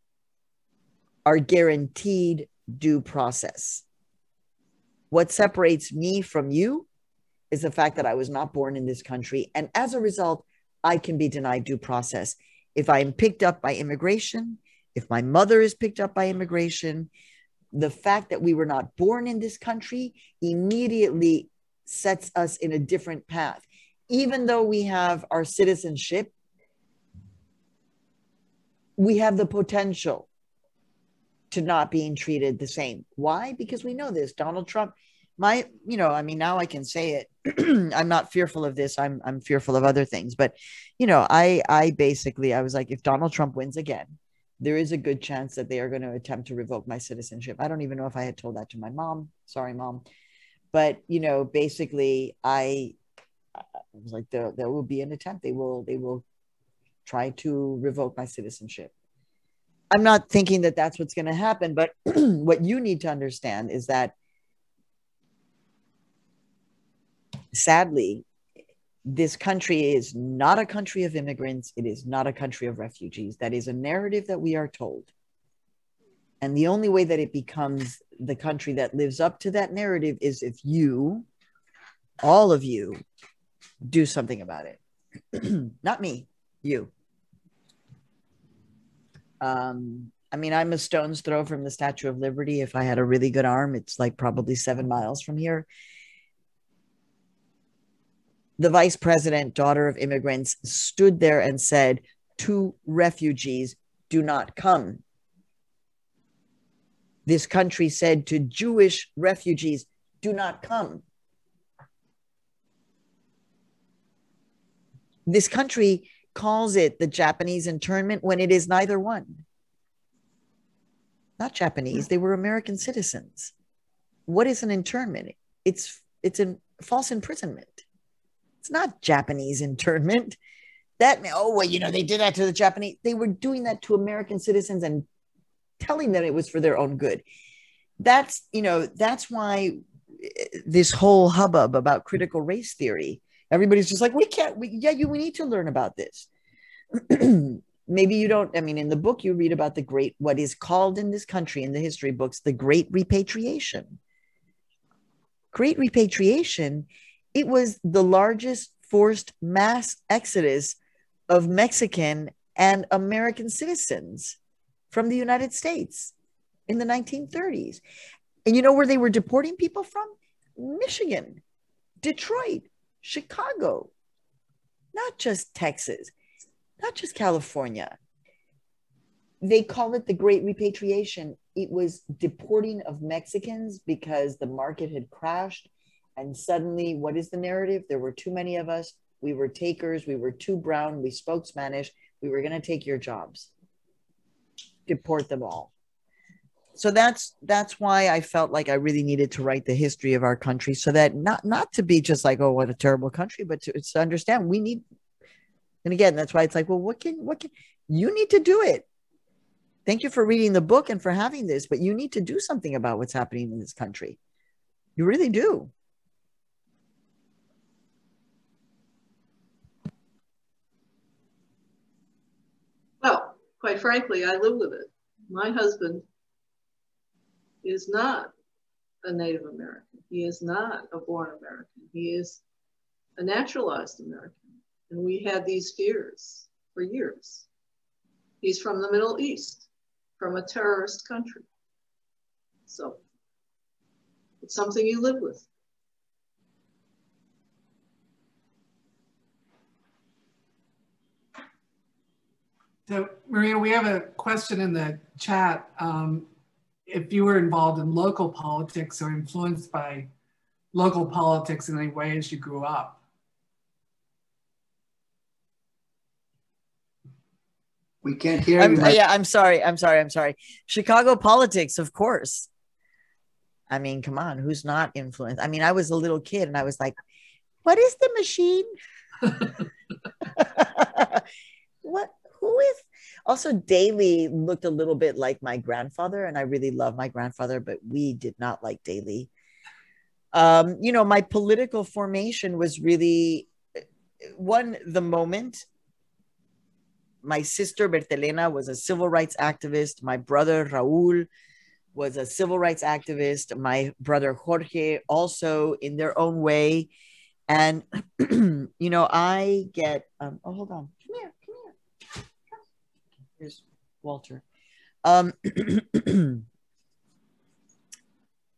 are guaranteed due process. What separates me from you is the fact that I was not born in this country. And as a result, I can be denied due process. If I'm picked up by immigration, if my mother is picked up by immigration, the fact that we were not born in this country immediately sets us in a different path. Even though we have our citizenship, we have the potential to not being treated the same. Why? Because we know this. Donald Trump, now I can say it. I'm not fearful of this. I'm fearful of other things. But, I was like, if Donald Trump wins again, there is a good chance that they are going to attempt to revoke my citizenship. I don't even know if I had told that to my mom. Sorry, Mom. But, basically, I was like, there will be an attempt. They will try to revoke my citizenship. I'm not thinking that that's what's going to happen, but what you need to understand is that, sadly, this country is not a country of immigrants. It is not a country of refugees. That is a narrative that we are told. And the only way that it becomes the country that lives up to that narrative is if you, all of you, do something about it. Not me, you. I'm a stone's throw from the Statue of Liberty. If I had a really good arm, it's like probably 7 miles from here. The vice president, daughter of immigrants, stood there and said, to refugees, do not come. This country said to Jewish refugees, do not come. This country calls it the Japanese internment when it is neither one. Not Japanese, they were American citizens. What is an internment? It's a false imprisonment. It's not Japanese internment. They did that to the Japanese. They were doing that to American citizens and telling them it was for their own good. That's why this whole hubbub about critical race theory, everybody's just like, we need to learn about this. Maybe you don't, in the book you read about what is called in this country, in the history books, the Great Repatriation. Great Repatriation, it was the largest forced mass exodus of Mexican and American citizens from the United States in the 1930s. And you know where they were deporting people from? Michigan, Detroit, Chicago, not just Texas, not just California. They call it the Great Repatriation. It was deporting of Mexicans because the market had crashed. And suddenly, what is the narrative? There were too many of us. We were takers. We were too brown. We spoke Spanish. We were going to take your jobs. Deport them all. So that's why I felt like I really needed to write the history of our country, so that not to be just like, oh, what a terrible country, but to understand we need. And again, that's why it's like, well, what can you need to do it? Thank you for reading the book and for having this, but you need to do something about what's happening in this country. You really do. Well, quite frankly, I live with it. My husband is not a Native American. He is not a born American. He is a naturalized American. And we had these fears for years. He's from the Middle East, from a terrorist country. So it's something you live with. So, Maria, we have a question in the chat. If you were involved in local politics or influenced by local politics in any way as you grew up? We can't hear you. Yeah, I'm sorry. Chicago politics, of course. I mean, come on, who's not influenced? I mean, I was a little kid and I was like, what is the machine? What? Who is? Also, Daley looked a little bit like my grandfather, and I really love my grandfather, but we did not like Daley. You know, my political formation was really the moment. My sister Bertelena was a civil rights activist. My brother Raul was a civil rights activist. My brother Jorge also in their own way. And, you know, I get, hold on. Come here. Here's Walter.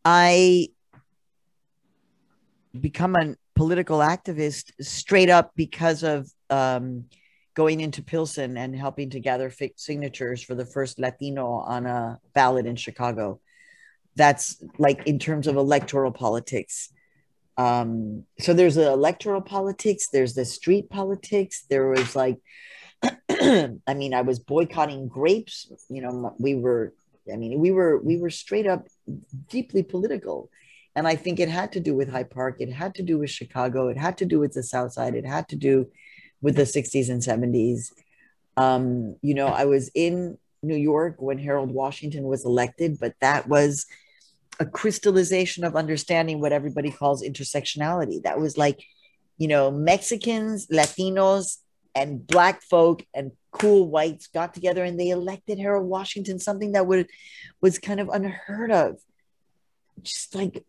I become a political activist straight up because of going into Pilsen and helping to gather signatures for the first Latino on a ballot in Chicago. That's like in terms of electoral politics. So there's the electoral politics, there's the street politics. There was like, I mean, I was boycotting grapes. You know, we were straight up deeply political. And I think it had to do with Hyde Park. It had to do with Chicago. It had to do with the South Side. It had to do with the 60s and 70s. You know, I was in New York when Harold Washington was elected, but that was a crystallization of understanding what everybody calls intersectionality. That was like, you know, Mexicans, Latinos, and Black folk and cool whites got together and they elected Harold Washington, something that was kind of unheard of. Just like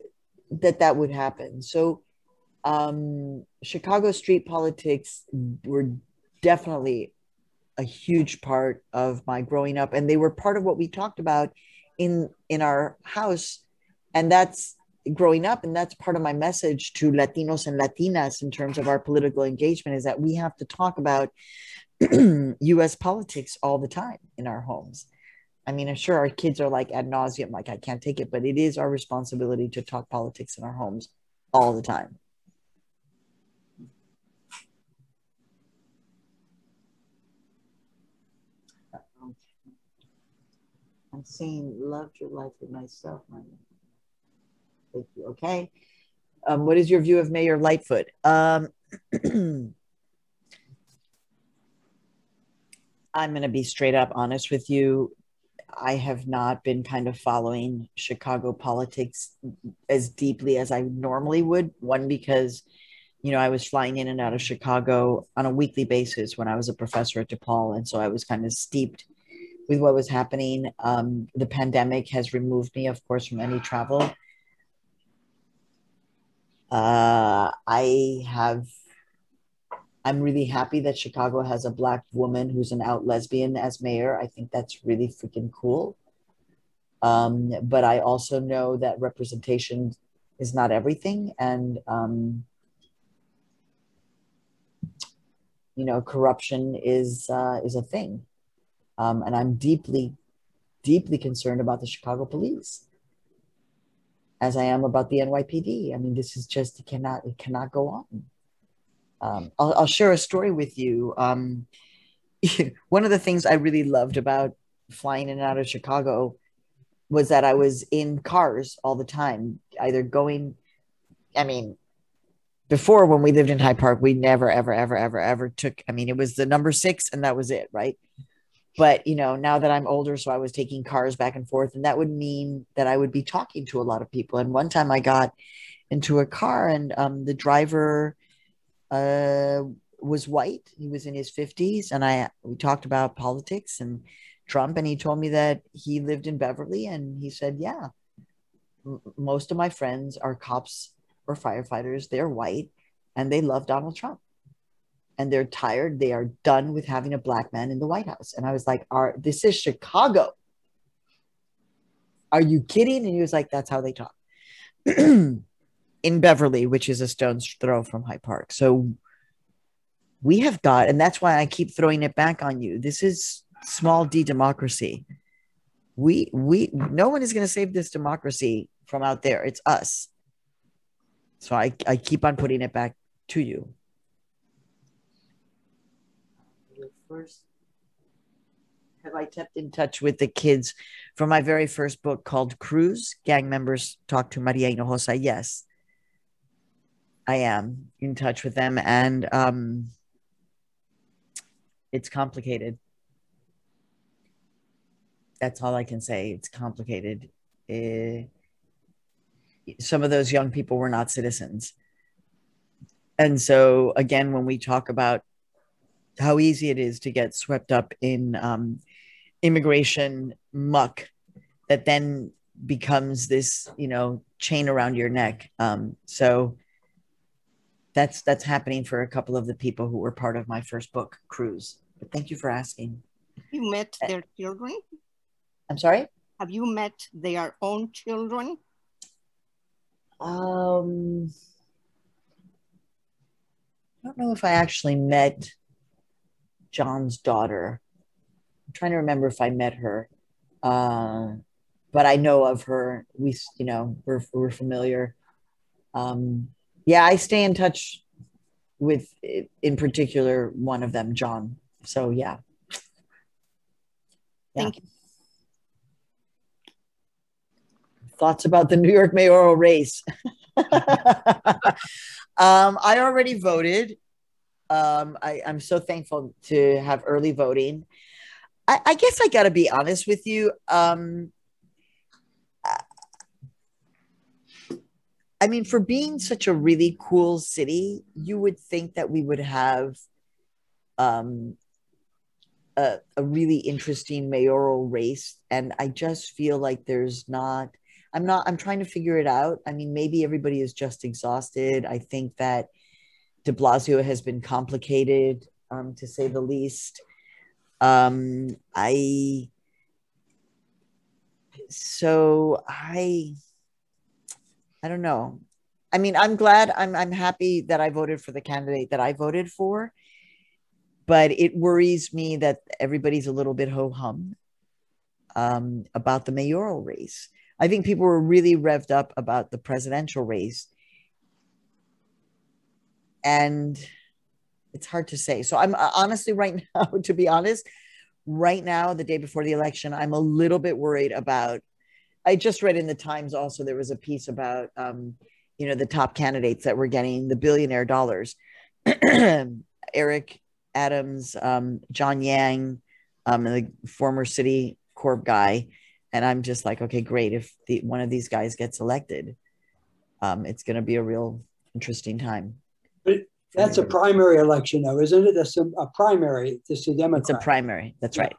that would happen. So Chicago street politics were definitely a huge part of my growing up, and they were part of what we talked about in our house. And that's growing up, and that's part of my message to Latinos and Latinas in terms of our political engagement, is that we have to talk about US politics all the time in our homes. I mean, I'm sure our kids are like ad nauseum, like I can't take it, but it is our responsibility to talk politics in our homes all the time. I'm saying, loved your life with myself, my man. Thank you. Okay. What is your view of Mayor Lightfoot? I'm going to be straight up honest with you. I have not been kind of following Chicago politics as deeply as I normally would. One, because, you know, I was flying in and out of Chicago on a weekly basis when I was a professor at DePaul. And so I was kind of steeped with what was happening. The pandemic has removed me, of course, from any travel. I'm really happy that Chicago has a Black woman who's an out lesbian as mayor. I think that's really freaking cool. But I also know that representation is not everything. And, you know, corruption is a thing. And I'm deeply, deeply concerned about the Chicago police, as I am about the NYPD. I mean, this is just, it cannot go on. I'll share a story with you. One of the things I really loved about flying in and out of Chicago was that I was in cars all the time, either going, I mean, before when we lived in Hyde Park, we never, ever took, I mean, it was the number 6 and that was it, right? But, you know, now that I'm older, so I was taking cars back and forth, and that would mean that I would be talking to a lot of people. And one time I got into a car and the driver was white. He was in his 50s, and we talked about politics and Trump, and he told me that he lived in Beverly, and he said, yeah, most of my friends are cops or firefighters. They're white and they love Donald Trump, and they're tired. They are done with having a Black man in the White House. And I was like, this is Chicago. Are you kidding? And he was like, that's how they talk. In Beverly, which is a stone's throw from Hyde Park. So we have got, and that's why I keep throwing it back on you. This is small d democracy. No one is going to save this democracy from out there. It's us. So I keep on putting it back to you. First, have I kept in touch with the kids from my very first book called Cruise? Gang members talk to Maria Hinojosa. Yes, I am in touch with them, and it's complicated. That's all I can say. It's complicated. Some of those young people were not citizens. And so, again, when we talk about how easy it is to get swept up in immigration muck that then becomes this, chain around your neck. So that's happening for a couple of the people who were part of my first book, Cruise. But thank you for asking. You met their children? I'm sorry? Have you met their own children? I don't know if I actually met John's daughter. I'm trying to remember if I met her. But I know of her. We're familiar. Yeah, I stay in touch with, in particular, one of them, John. So yeah. Thank you. Thoughts about the New York mayoral race? I already voted. I'm so thankful to have early voting. I guess I got to be honest with you. I mean, for being such a really cool city, you would think that we would have a really interesting mayoral race. And I just feel like there's not. I'm trying to figure it out. I mean, maybe everybody is just exhausted. I think that de Blasio has been complicated, to say the least. I don't know. I mean, I'm glad, I'm happy that I voted for the candidate that I voted for, but it worries me that everybody's a little bit ho-hum about the mayoral race. I think people were really revved up about the presidential race, and it's hard to say. So I'm honestly right now, to be honest, right now, the day before the election, I'm a little bit worried about, I just read in the Times also, there was a piece about, the top candidates that were getting the billionaire dollars. Eric Adams, John Yang, the former city corp guy. And I'm just like, okay, great. If one of these guys gets elected, it's going to be a real interesting time. But that's a primary election, though, isn't it? That's a primary. It's a Democrat. It's a primary. That's right.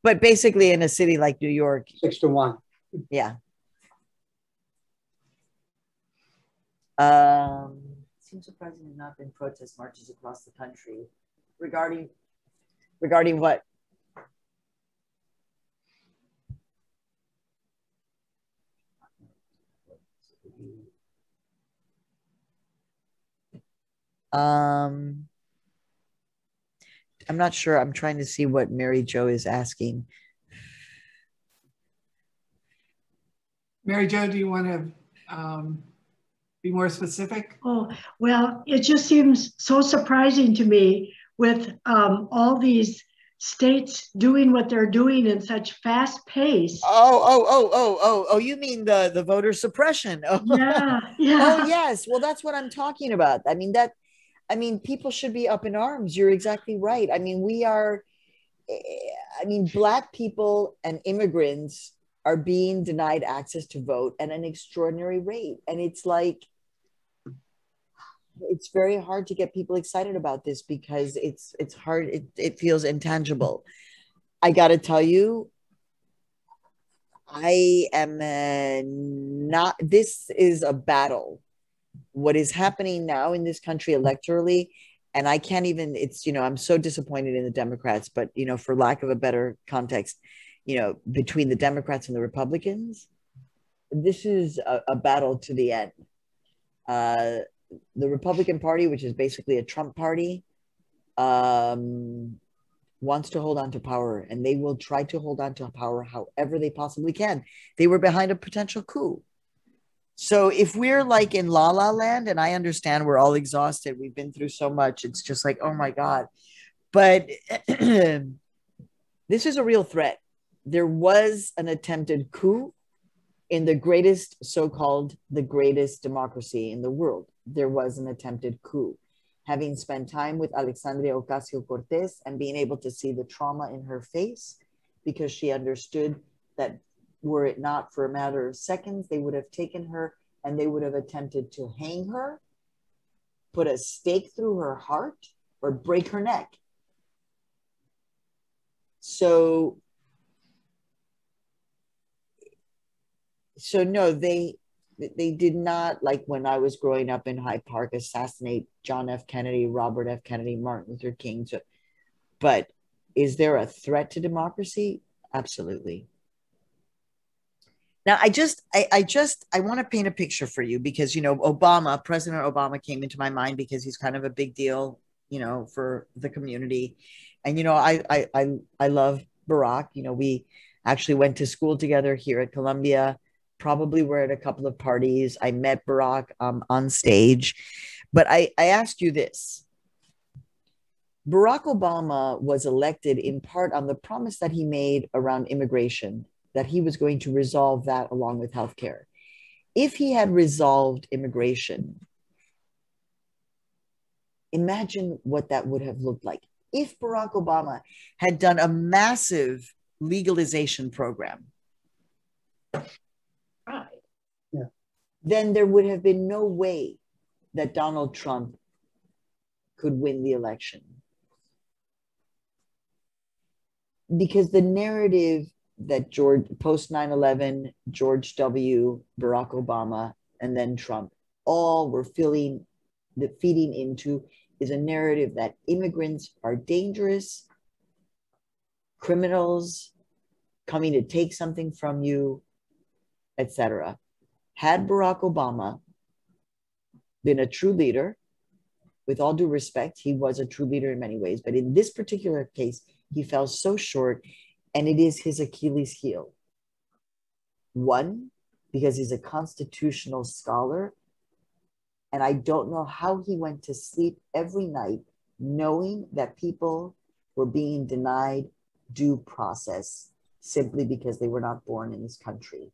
But basically, in a city like New York, 6-1. Yeah. Seems surprising there have not been protest marches across the country regarding what? I'm not sure. I'm trying to see what Mary Jo is asking. Mary Jo, do you want to be more specific? Oh, well, it just seems so surprising to me with all these states doing what they're doing in such fast pace. Oh, you mean the voter suppression? Oh. Yeah. Oh, yes. Well, that's what I'm talking about. I mean, people should be up in arms. You're exactly right. I mean, Black people and immigrants are being denied access to vote at an extraordinary rate. And it's like, it's very hard to get people excited about this because it's hard. It feels intangible. I got to tell you, I am not, this is a battle. What is happening now in this country electorally, and I can't even, I'm so disappointed in the Democrats, but, for lack of a better context, between the Democrats and the Republicans, this is a battle to the end. The Republican Party, which is basically a Trump party, wants to hold on to power, and they will try to hold on to power however they possibly can. They were behind a potential coup. So if we're like in La La Land, and I understand we're all exhausted, we've been through so much, it's just like, oh my God. But this is a real threat. There was an attempted coup in the greatest, so-called the greatest democracy in the world. There was an attempted coup. Having spent time with Alexandria Ocasio-Cortez and being able to see the trauma in her face, because she understood that were it not for a matter of seconds, they would have taken her and they would have attempted to hang her, put a stake through her heart, or break her neck. So no, they did not, like when I was growing up in Hyde Park, assassinate John F. Kennedy, Robert F. Kennedy, Martin Luther King. But is there a threat to democracy? Absolutely. Now, I want to paint a picture for you because, you know, President Obama came into my mind because he's kind of a big deal, you know, for the community. And, you know, I love Barack. You know, we actually went to school together here at Columbia, probably were at a couple of parties. I met Barack on stage. But I ask you this. Barack Obama was elected in part on the promise that he made around immigration, that he was going to resolve that along with healthcare. If he had resolved immigration, imagine what that would have looked like. If Barack Obama had done a massive legalization program, then there would have been no way that Donald Trump could win the election. Because the narrative that post 9/11, George W., Barack Obama, and then Trump, all were feeding into is a narrative that immigrants are dangerous, criminals coming to take something from you, etc. Had Barack Obama been a true leader, with all due respect, he was a true leader in many ways, but in this particular case, he fell so short, and it is his Achilles heel. One, because he's a constitutional scholar, and I don't know how he went to sleep every night knowing that people were being denied due process simply because they were not born in this country.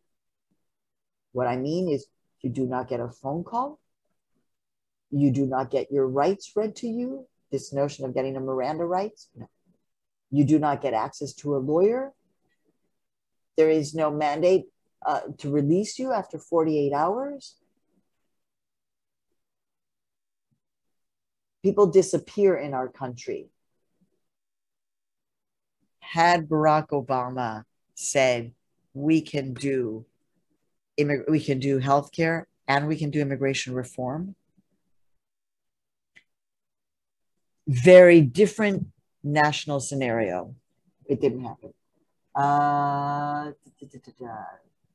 What I mean is, you do not get a phone call. You do not get your rights read to you. This notion of getting a Miranda rights. No. You do not get access to a lawyer. There is no mandate to release you after 48 hours. People disappear in our country. Had Barack Obama said, we can do healthcare and we can do immigration reform, very different national scenario. It didn't happen.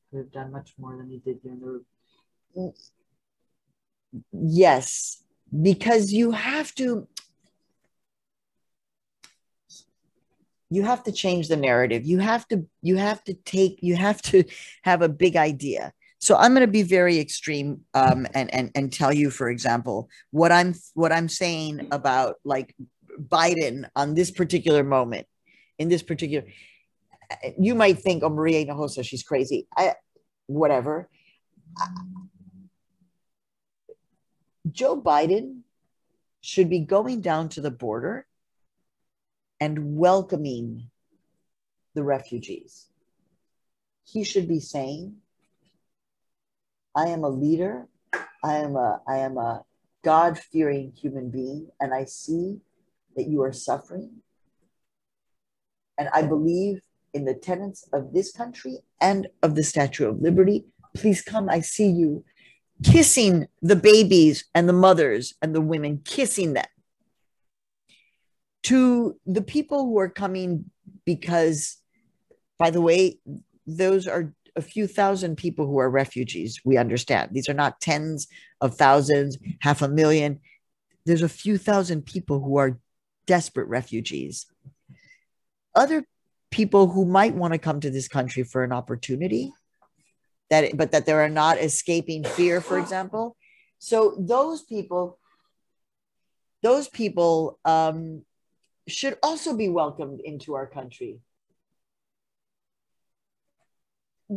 Could have done much more than he did here in the room. Yes, because you have to change the narrative. You have to have a big idea. So I'm going to be very extreme and tell you, for example, what I'm saying about like Biden on this particular moment, in this particular, you might think, oh, Maria Hinojosa, she's crazy. Whatever. Joe Biden should be going down to the border and welcoming the refugees. He should be saying, I am a leader. I am a God-fearing human being, and I see that you are suffering. And I believe in the tenets of this country and of the Statue of Liberty. Please come, I see you. Kissing the babies and the mothers and the women, kissing them. To the people who are coming, because, by the way, those are a few thousand people who are refugees, we understand. These are not tens of thousands, 500,000. There's a few thousand people who are desperate refugees. Other people who might want to come to this country for an opportunity but that there are not escaping fear, for example. So those people should also be welcomed into our country,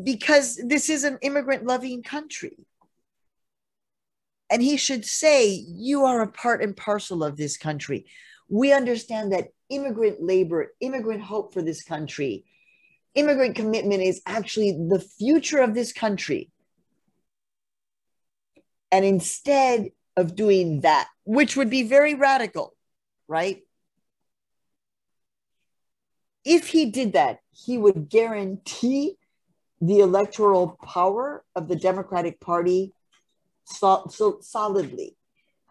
because this is an immigrant loving country. And he should say, you are a part and parcel of this country. We understand that immigrant labor, immigrant hope for this country, immigrant commitment is actually the future of this country. And instead of doing that, which would be very radical, right? If he did that, he would guarantee the electoral power of the Democratic Party so solidly,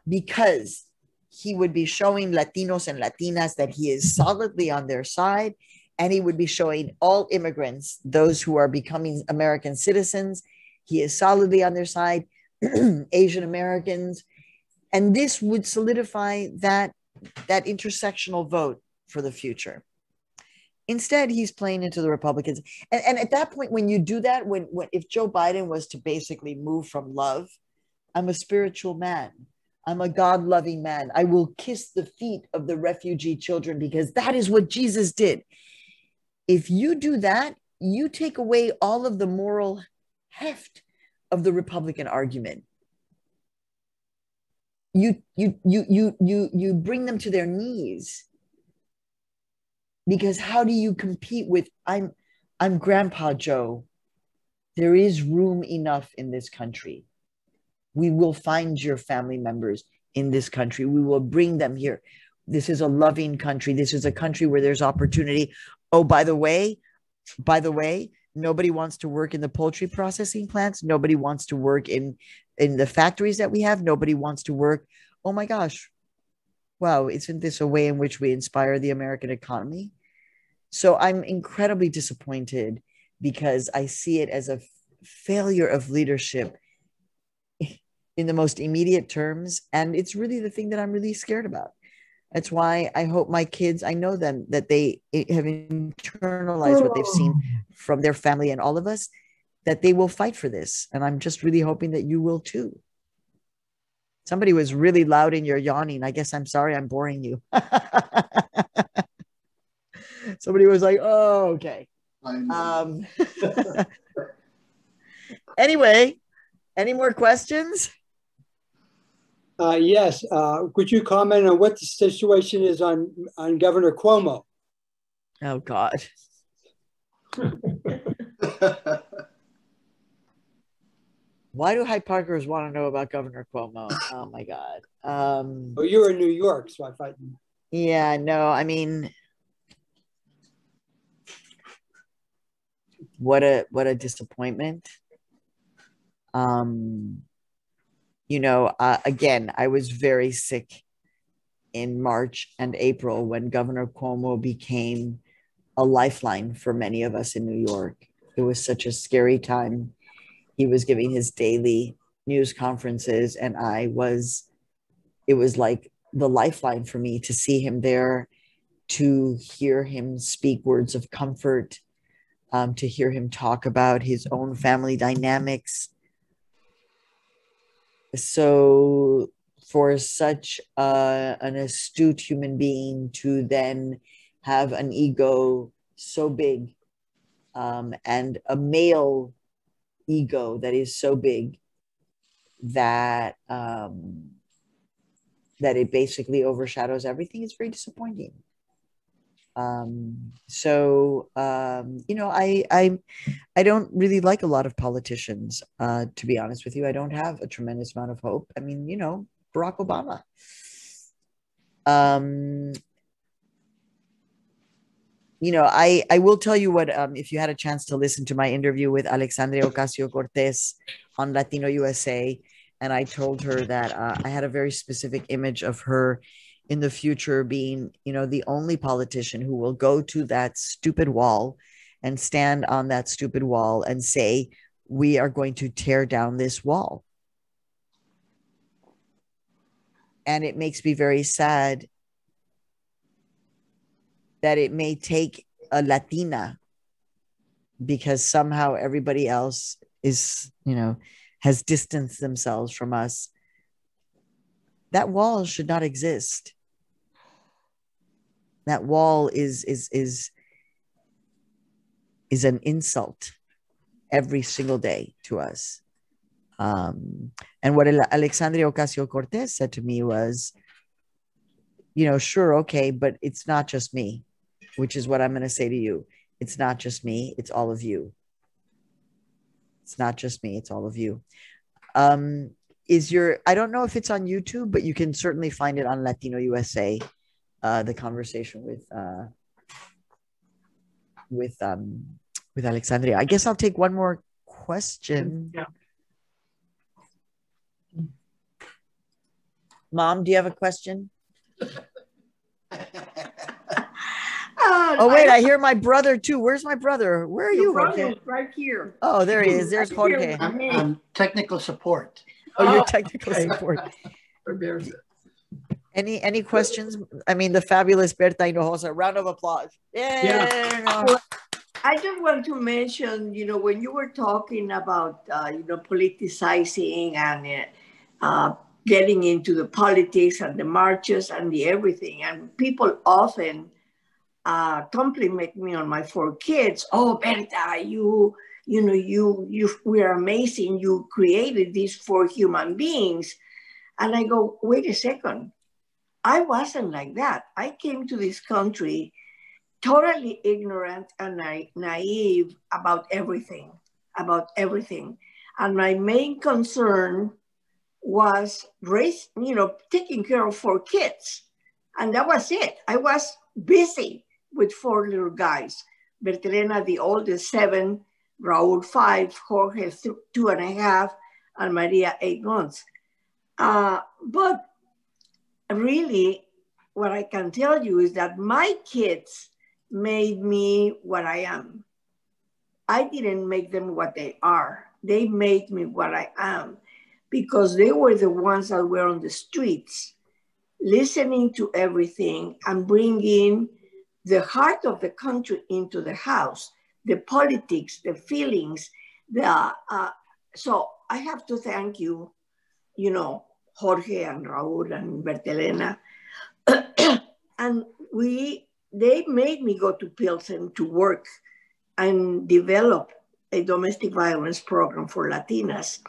because he would be showing Latinos and Latinas that he is solidly on their side, and he would be showing all immigrants, those who are becoming American citizens, he is solidly on their side, Asian Americans, and this would solidify that intersectional vote for the future. Instead, he's playing into the Republicans. And at that point, when you do that, when if Joe Biden was to basically move from love, I'm a spiritual man, I'm a God-loving man, I will kiss the feet of the refugee children because that is what Jesus did. If you do that, you take away all of the moral heft of the Republican argument. You bring them to their knees. Because how do you compete with, I'm Grandpa Joe. There is room enough in this country. We will find your family members in this country. We will bring them here. This is a loving country. This is a country where there's opportunity. Oh, by the way, nobody wants to work in the poultry processing plants. Nobody wants to work in the factories that we have. Nobody wants to work. Oh my gosh. Wow, isn't this a way in which we inspire the American economy? So I'm incredibly disappointed because I see it as a failure of leadership in the most immediate terms. And it's really the thing that I'm really scared about. That's why I hope my kids, I know them, that they have internalized what they've seen from their family and all of us, that they will fight for this. And I'm just really hoping that you will too. Somebody was really loud in your yawning. I guess I'm sorry I'm boring you. Somebody was like, oh, okay. Anyway, any more questions? Yes. Could you comment on what the situation is on Governor Cuomo? Oh, God. Why do Hyde Parkers want to know about Governor Cuomo? Oh, my God. Well, you're in New York, so I thought. Yeah, no, I mean, what a disappointment. Again, I was very sick in March and April when Governor Cuomo became a lifeline for many of us in New York. It was such a scary time. He was giving his daily news conferences, and it was like the lifeline for me to see him there, to hear him speak words of comfort, to hear him talk about his own family dynamics. So for such an astute human being to then have an ego so big, and a male ego that is so big that that it basically overshadows everything, is very disappointing. I don't really like a lot of politicians, to be honest with you. I don't have a tremendous amount of hope. I mean, Barack Obama. I will tell you what, if you had a chance to listen to my interview with Alexandria Ocasio-Cortez on Latino USA, and I told her that I had a very specific image of her in the future being, the only politician who will go to that stupid wall and stand on that stupid wall and say, we are going to tear down this wall. And it makes me very sad that it may take a Latina, because somehow everybody else is, has distanced themselves from us, that wall should not exist. That wall is an insult every single day to us. And what Alexandria Ocasio-Cortez said to me was, sure, okay, but it's not just me, which is what I'm going to say to you. It's not just me, it's all of you. It's not just me, it's all of you. I don't know if it's on YouTube, but you can certainly find it on Latino USA, the conversation with Alexandria. I guess I'll take one more question. Yeah. Mom, do you have a question? Oh, wait, I hear my brother too. Where's my brother? Where are you? Brother's right here. Oh, there he is. There's Jorge. I'm technical support. Oh, you're technical support. Any questions? I mean, the fabulous Berta Hinojosa. Round of applause. Yay! Well, I just want to mention, when you were talking about, politicizing and getting into the politics and the marches and the everything, and people often compliment me on my 4 kids. Oh, Berta, we are amazing. You created these 4 human beings. And I go, wait a second. I wasn't like that. I came to this country totally ignorant and naive about everything. And my main concern was taking care of 4 kids. And that was it. I was busy with 4 little guys. Bertelena, the oldest, 7, Raul, 5, Jorge, 2.5, and Maria, 8 months. But really, what I can tell you is that my kids made me what I am. I didn't make them what they are. They made me what I am because they were the ones that were on the streets, listening to everything and bringing the heart of the country into the house, the politics, the feelings. So I have to thank you, Jorge and Raul and Bertelena. And they made me go to Pilsen to work and develop a domestic violence program for Latinas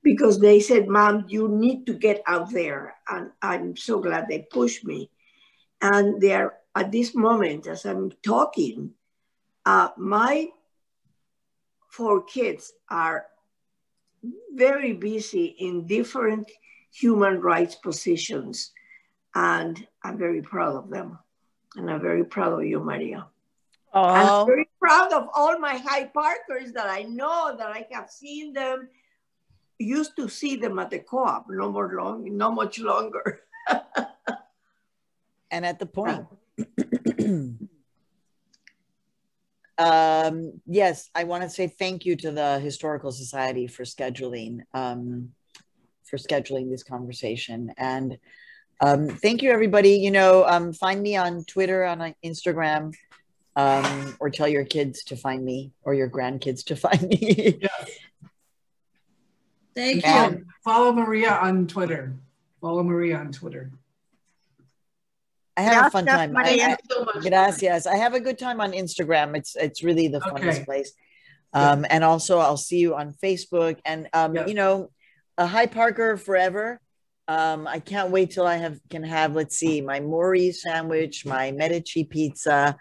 because they said, Mom, you need to get out there. And I'm so glad they pushed me. And they're at this moment, as I'm talking, my 4 kids are very busy in different human rights positions. And I'm very proud of them. And I'm very proud of you, Maria. Oh. And I'm very proud of all my Hyde Parkers that I know, that I have seen them, used to see them at the co-op, no much longer. And at the point, yes, I want to say thank you to the Historical Society for scheduling this conversation. And thank you, everybody. Find me on Twitter, on Instagram, or tell your kids to find me or your grandkids to find me. Yes. Thank And you. follow Maria on Twitter. I have a fun Gracias, time. Maria. Gracias. I have a good time on Instagram. It's really the funnest Okay. place. And also I'll see you on Facebook. And a Hyde Parker forever. I can't wait till I can have, let's see, my Mori sandwich, my Medici pizza.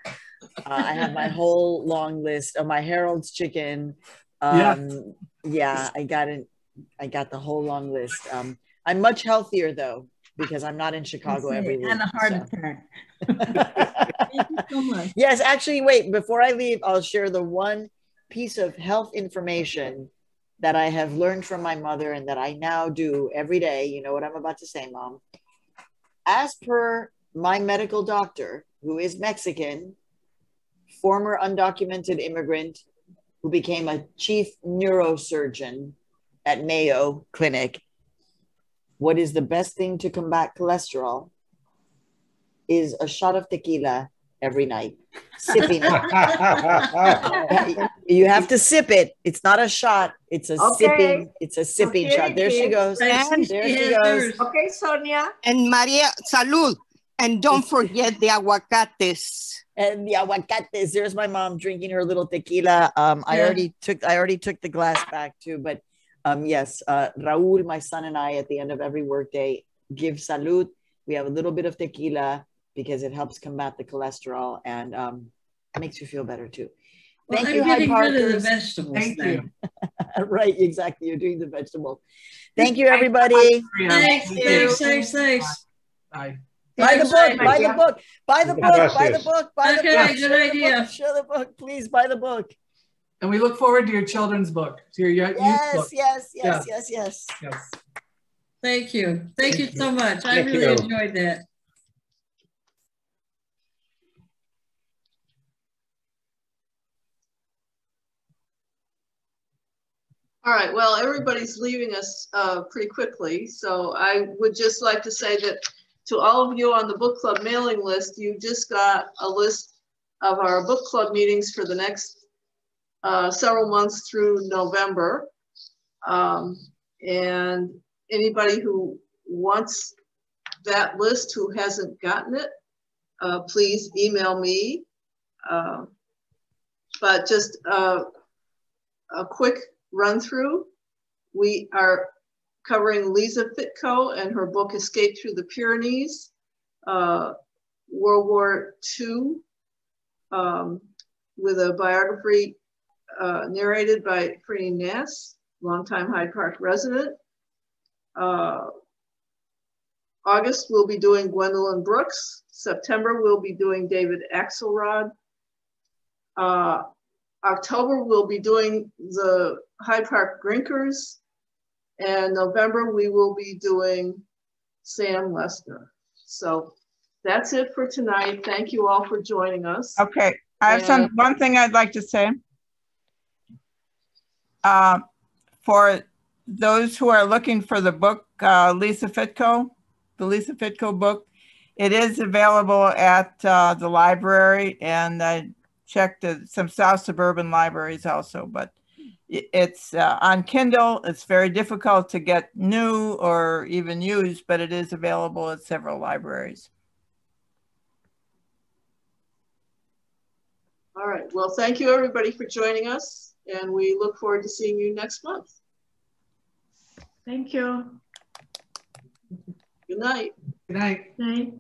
I have my whole long list of my Harold's chicken. Yeah, I got the whole long list. I'm much healthier though, because I'm not in Chicago every week. And a heart attack. Thank you so much. Yes, actually, wait, before I leave, I'll share the one piece of health information that I have learned from my mother and that I now do every day. You know what I'm about to say, Mom. As per my medical doctor, who is Mexican, former undocumented immigrant who became a chief neurosurgeon at Mayo Clinic, what is the best thing to combat cholesterol is a shot of tequila every night, sipping it. You have to sip it. It's not a shot. It's a sipping. It's a sipping shot. There she goes. And there she goes. Okay, Sonia. And Maria, salud. And don't forget the aguacates. And the aguacates. There's my mom drinking her little tequila. I already took the glass back too. But yes, Raul, my son, and I at the end of every workday give salud. We have a little bit of tequila because it helps combat the cholesterol and makes you feel better too. Well, Thank you, I'm Hyde getting rid of the Parkers. vegetables. Thank you. Right, exactly. You're doing the vegetable. Thank you, everybody. Thanks. Bye. Buy the book, buy the book, buy the book, buy the book, buy the book. Okay, good idea. Share the book, please buy the book. And we look forward to your children's book, to your youth book. Yes. Thank you. Thank you so much. I really enjoyed that. All right, well, everybody's leaving us pretty quickly. So I would just like to say that to all of you on the book club mailing list, you just got a list of our book club meetings for the next several months through November. And anybody who wants that list who hasn't gotten it, please email me. But just a quick run through. We are covering Lisa Fitko and her book Escape Through the Pyrenees, World War II, with a biography narrated by Freen Nass, longtime Hyde Park resident. August, we'll be doing Gwendolyn Brooks. September, we'll be doing David Axelrod. October, we'll be doing the Hyde Park Drinkers. And November, we will be doing Sam Lester. So that's it for tonight. Thank you all for joining us. Okay, I have one thing I'd like to say. For those who are looking for the book, Lisa Fitko, the Lisa Fitko book, it is available at the library, and I checked some South Suburban libraries also, but it's on Kindle. It's very difficult to get new or even used, but it is available at several libraries. All right, well, thank you everybody for joining us, and we look forward to seeing you next month. Thank you. Good night. Good night. Night.